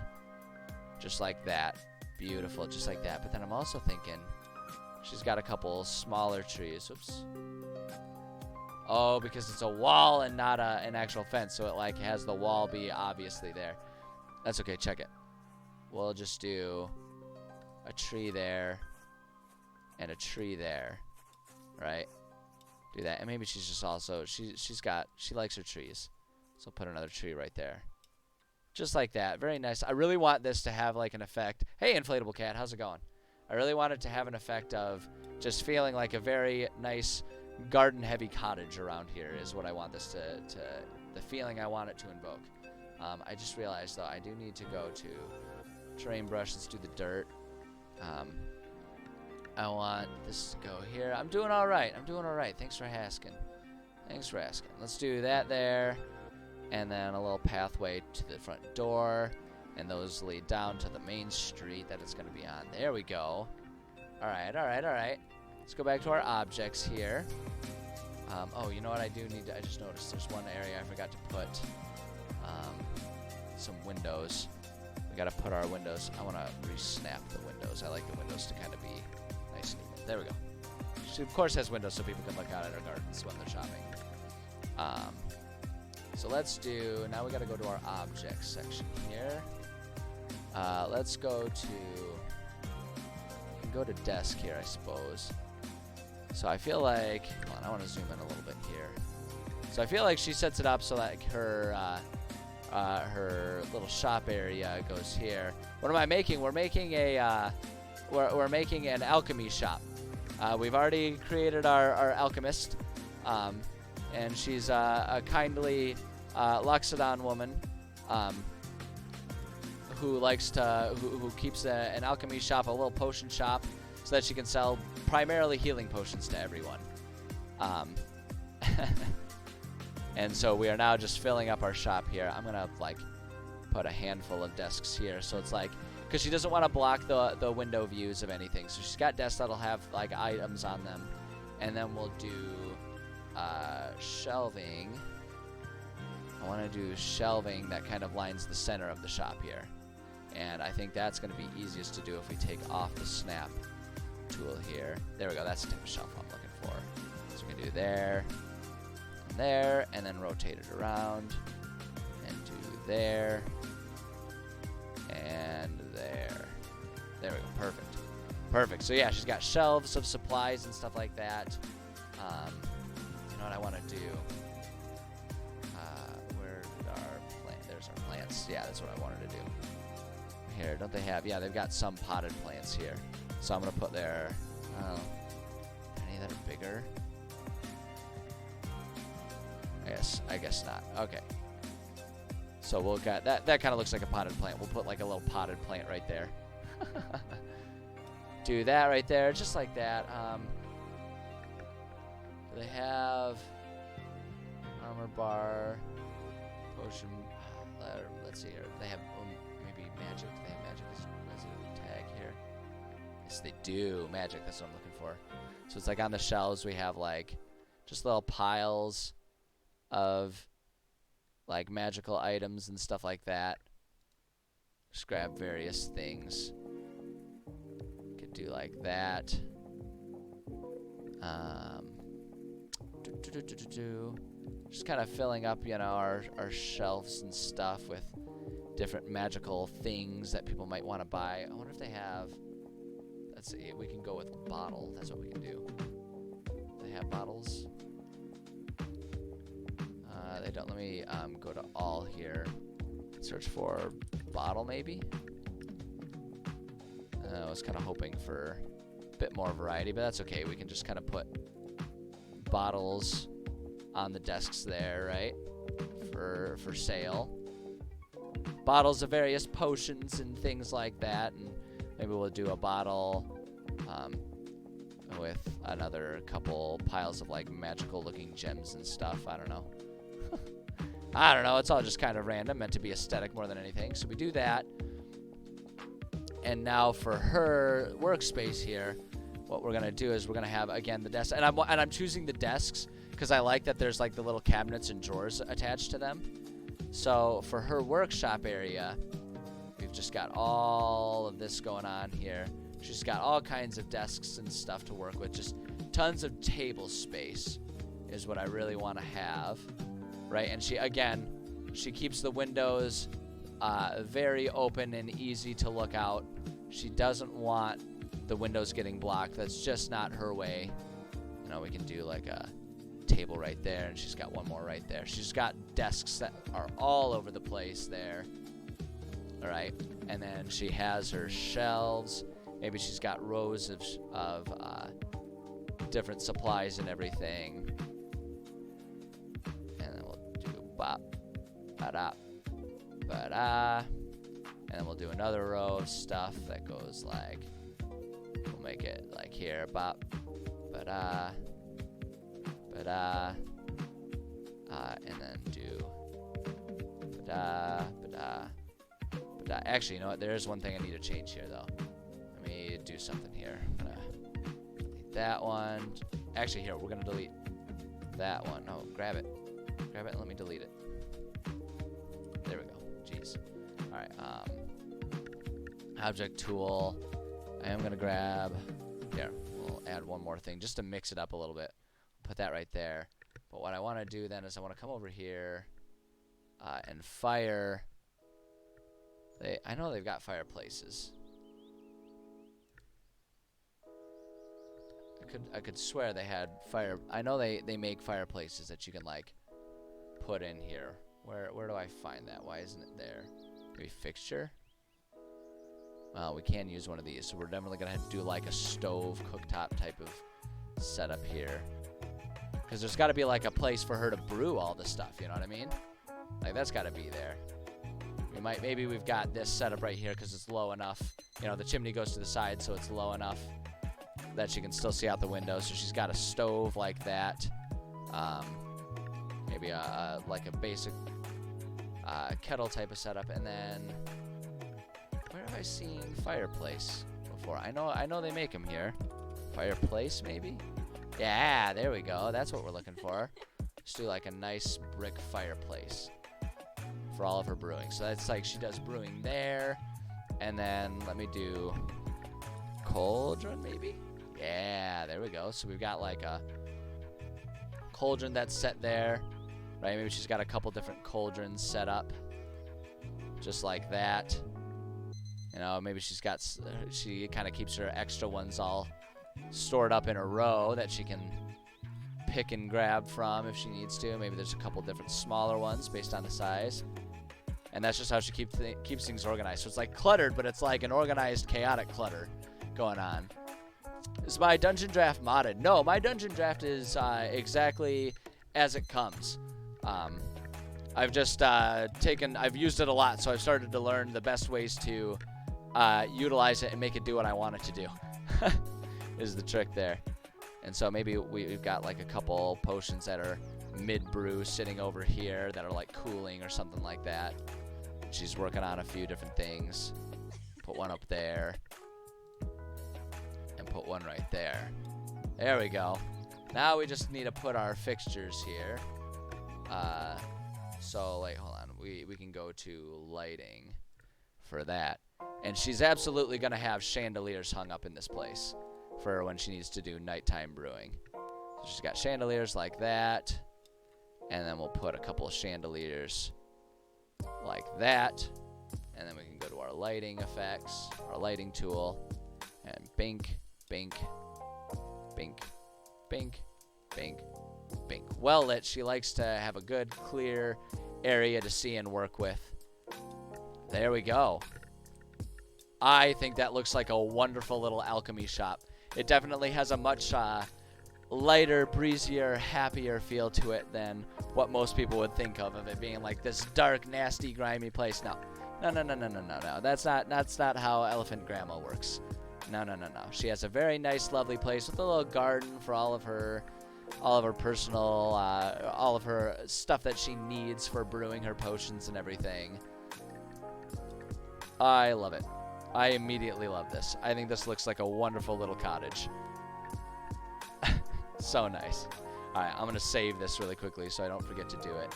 Just like that. Beautiful, just like that. But then I'm also thinking she's got a couple smaller trees. Oops. Oh, because it's a wall and not an actual fence, so it like has the wall be obviously there. That's okay, check it. We'll just do a tree there and a tree there, right? Do that, and maybe she's just also she likes her trees, so put another tree right there, just like that. Very nice. I really want this to have like an effect. Hey, inflatable cat, how's it going? I really want it to have an effect of just feeling like a very nice garden-heavy cottage around here is what I want this to the feeling I want it to invoke. I just realized though I do need to go to terrain brush. Let's do the dirt. I want this to go here. I'm doing all right. Thanks for asking. Let's do that there, and then a little pathway to the front door, and those lead down to the main street that it's going to be on. There we go. All right. Let's go back to our objects here. Oh, you know what I do need to, I just noticed there's one area I forgot to put some windows. We got to put our windows. I want to re-snap the windows. I like the windows to kind of be nice and even. There we go. She, of course, has windows so people can look out at our gardens when they're shopping. So let's do, now we got to go to our objects section here. Let's go to, we can go to desk here, I suppose. So I feel like, hold on, I want to zoom in a little bit here. So I feel like she sets it up so like her little shop area goes here. What am I making? We're making a we're making an alchemy shop. We've already created our alchemist, and she's a kindly Loxodon woman who likes to who keeps an alchemy shop, a little potion shop, so that she can sell primarily healing potions to everyone. And so we are now just filling up our shop here. I'm gonna like put a handful of desks here, so it's like, because she doesn't want to block the window views of anything, so she's got desks that'll have like items on them, and then we'll do shelving. I want to do shelving that kind of lines the center of the shop here, and I think that's going to be easiest to do if we take off the snap tool here. There we go. That's the type of shelf I'm looking for. So we can do there, and then rotate it around, and do there, and there. There we go. Perfect. So yeah, she's got shelves of supplies and stuff like that. You know what I want to do? Where did our plant? There's our plants. Yeah, that's what I wanted to do. Here, don't they have? Yeah, they've got some potted plants here. So I'm gonna put their. Any that are bigger? I guess not. Okay. So we'll got that. That kind of looks like a potted plant. We'll put like a little potted plant right there. Do that right there, just like that. Do they have armor bar, potion? Let's see here. They have maybe magic. Do they have magic as a tag here? Yes, they do. Magic. That's what I'm looking for. So it's like on the shelves we have like just little piles of like magical items and stuff like that. Just grab various things. Could do like that. Just kind of filling up, you know, our shelves and stuff with different magical things that people might want to buy. I wonder if they have. Let's see. We can go with bottle. That's what we can do. Do they have bottles? They don't. Let me go to all here. Search for bottle, maybe. I was kind of hoping for a bit more variety, but that's okay. We can just kind of put bottles on the desks there, right? For sale. Bottles of various potions and things like that, and maybe we'll do a bottle with another couple piles of like magical looking gems and stuff. I don't know. I don't know. It's all just kind of random, meant to be aesthetic more than anything. So we do that. And now for her workspace here, what we're gonna do is we're gonna have again the desk, and I'm choosing the desks because I like that there's like the little cabinets and drawers attached to them. So for her workshop area, we've just got all of this going on here. She's got all kinds of desks and stuff to work with. Just tons of table space is what I really want to have, right? And she keeps the windows very open and easy to look out. She doesn't want the windows getting blocked. That's just not her way. You know, we can do like a table right there, and she's got one more right there. She's got desks that are all over the place there. All right, and then she has her shelves. Maybe she's got rows of different supplies and everything. And then we'll do bop, ba-da, ba-da. And then we'll do another row of stuff that goes like, we'll make it like here, bop, ba-da, ba-da, and then do ba-da, ba-da, ba-da. Actually, you know what? There is one thing I need to change here, though. Let me do something here. I'm gonna delete that one. Actually, here, we're gonna delete that one. No, grab it. Grab it and let me delete it. There we go. Jeez. All right. Object tool. I am gonna grab. Here, we'll add one more thing just to mix it up a little bit. Put that right there. But what I want to do then is I want to come over here and fire. I know they've got fireplaces. I could swear they had fire. I know they make fireplaces that you can like put in here. Where do I find that? Why isn't it there? Maybe fixture. Well, we can use one of these, so we're definitely gonna have to do like a stove cooktop type of setup here. Because there's got to be like a place for her to brew all the stuff. You know what I mean? Like that's got to be there. Maybe we've got this set up right here because it's low enough. You know, the chimney goes to the side, so it's low enough that she can still see out the window. So she's got a stove like that. Maybe like a basic kettle type of setup. And then where have I seen fireplace before? I know they make them here. Fireplace maybe? Yeah, there we go. That's what we're looking for. Just do like a nice brick fireplace for all of her brewing. So that's like she does brewing there. And then let me do cauldron maybe? Yeah, there we go. So we've got like a cauldron that's set there. Right? Maybe she's got a couple different cauldrons set up. Just like that. You know, maybe she kind of keeps her extra ones all stored up in a row that she can pick and grab from if she needs to. Maybe there's a couple different smaller ones based on the size. And that's just how she keeps things organized. So it's like cluttered, but it's like an organized, chaotic clutter going on. Is my dungeon draft modded? No, my dungeon draft is exactly as it comes. I've just I've used it a lot, so I've started to learn the best ways to utilize it and make it do what I want it to do. Is the trick there. And so maybe we've got like a couple potions that are mid-brew sitting over here that are like cooling or something like that. She's working on a few different things. Put one up there. And put one right there. There we go. Now we just need to put our fixtures here. So like, hold on. We can go to lighting for that. And she's absolutely going to have chandeliers hung up in this place for when she needs to do nighttime brewing. So she's got chandeliers like that. And then we'll put a couple of chandeliers like that. And then we can go to our lighting effects, our lighting tool. And bink, bink, bink, bink, bink, bink. Well lit. She likes to have a good, clear area to see and work with. There we go. I think that looks like a wonderful little alchemy shop. It definitely has a much lighter, breezier, happier feel to it than what most people would think of it being like this dark, nasty, grimy place. No. That's not how Elephant Grandma works. No. She has a very nice, lovely place with a little garden for all of her personal, all of her stuff that she needs for brewing her potions and everything. I love it. I immediately love this. I think this looks like a wonderful little cottage. So nice. All right, I'm going to save this really quickly so I don't forget to do it.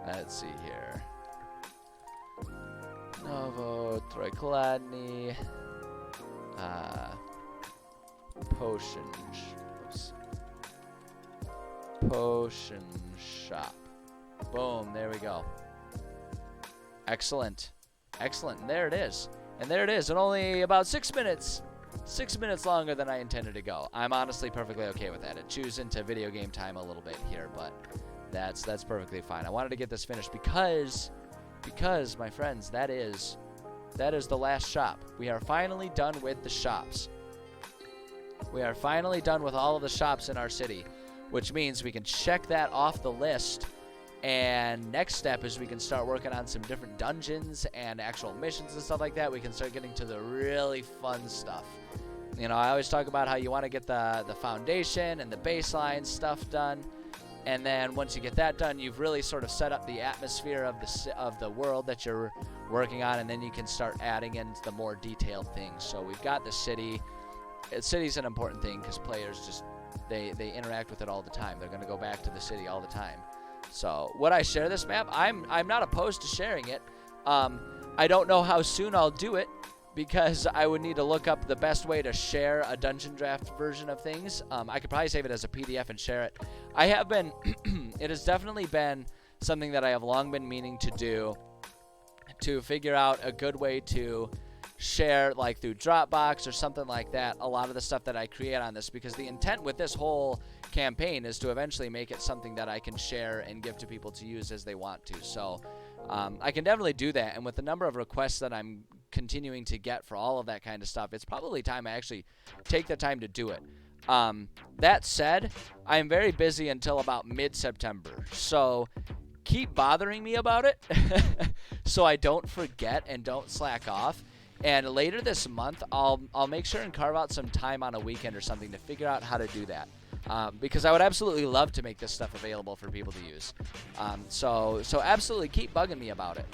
Let's see here. Novo Tricladny. Potion shop. Boom, there we go. Excellent. And there it is. And there it is in only about 6 minutes. 6 minutes longer than I intended to go. I'm honestly perfectly okay with that. It chews into video game time a little bit here, but that's perfectly fine. I wanted to get this finished because my friends, that is the last shop. We are finally done with the shops. We are finally done with all of the shops in our city, which means we can check that off the list. And next step is we can start working on some different dungeons and actual missions and stuff like that. We can start getting to the really fun stuff. You know, I always talk about how you want to get the foundation and the baseline stuff done. And then once you get that done, you've really sort of set up the atmosphere of the world that you're working on. And then you can start adding in the more detailed things. So we've got the city. City's an important thing because players just, they interact with it all the time. They're going to go back to the city all the time. So would I share this map? I'm not opposed to sharing it. I don't know how soon I'll do it because I would need to look up the best way to share a Dungeon Draft version of things. I could probably save it as a PDF and share it. I have been, it has definitely been something that I have long been meaning to do, to figure out a good way to share, like through Dropbox or something like that, a lot of the stuff that I create on this, because the intent with this whole campaign is to eventually make it something that I can share and give to people to use as they want to. So I can definitely do that, and with the number of requests that I'm continuing to get for all of that kind of stuff, it's probably time I actually take the time to do it. That said, I am very busy until about mid-September, so keep bothering me about it so I don't forget and don't slack off. And later this month, I'll make sure and carve out some time on a weekend or something to figure out how to do that. Because I would absolutely love to make this stuff available for people to use. So absolutely keep bugging me about it.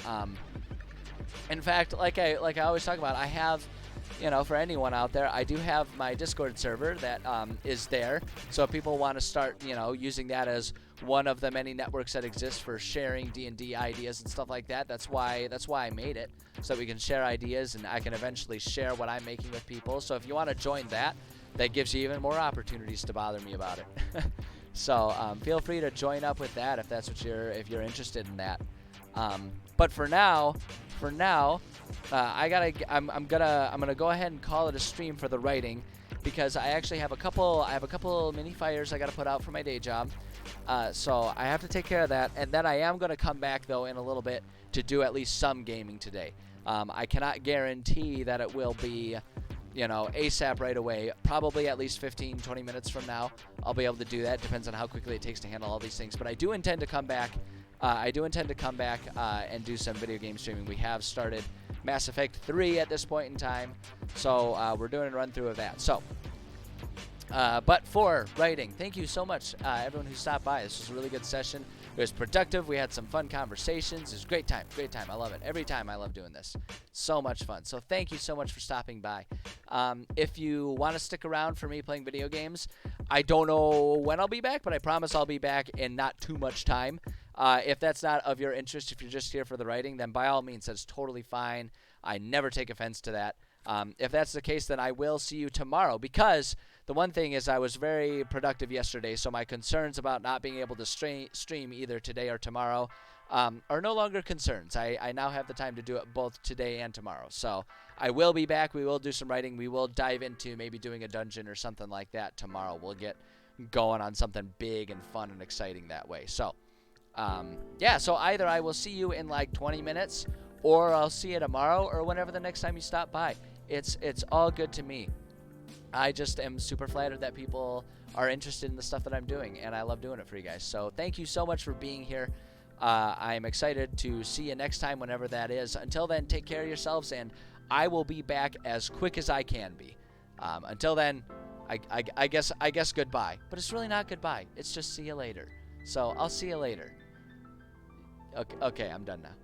In fact, like I always talk about, I have, you know, for anyone out there, I do have my Discord server that is there. So if people want to start, you know, using that as one of the many networks that exist for sharing D&D ideas and stuff like that, that's why I made it, so that we can share ideas and I can eventually share what I'm making with people. So if you want to join that gives you even more opportunities to bother me about it. So feel free to join up with that if that's what if you're interested in that. But for now, I'm gonna go ahead and call it a stream for the writing, because I actually have a couple mini fires I gotta put out for my day job. So I have to take care of that, and then I am gonna come back though in a little bit to do at least some gaming today. I cannot guarantee that it will be, you know, ASAP right away. Probably at least 15-20 minutes from now I'll be able to do that. Depends on how quickly it takes to handle all these things, but I do intend to come back. And do some video game streaming. We have started Mass Effect 3 at this point in time, so we're doing a run through of that. So but for writing, thank you so much everyone who stopped by. This was a really good session. It was productive. We had some fun conversations. It was a great time. I love it. Every time I love doing this. So much fun. So thank you so much for stopping by. If you want to stick around for me playing video games, I don't know when I'll be back, but I promise I'll be back in not too much time. If that's not of your interest, if you're just here for the writing, then by all means, that's totally fine. I never take offense to that. If that's the case, then I will see you tomorrow, because the one thing is I was very productive yesterday, so my concerns about not being able to stream either today or tomorrow are no longer concerns. I now have the time to do it both today and tomorrow. So I will be back. We will do some writing. We will dive into maybe doing a dungeon or something like that tomorrow. We'll get going on something big and fun and exciting that way. So yeah, so either I will see you in like 20 minutes, or I'll see you tomorrow, or whenever the next time you stop by. It's all good to me. I just am super flattered that people are interested in the stuff that I'm doing, and I love doing it for you guys. So thank you so much for being here. I'm excited to see you next time, whenever that is. Until then, take care of yourselves, and I will be back as quick as I can be. Until then, I guess goodbye. But it's really not goodbye. It's just see you later. So I'll see you later. Okay, I'm done now.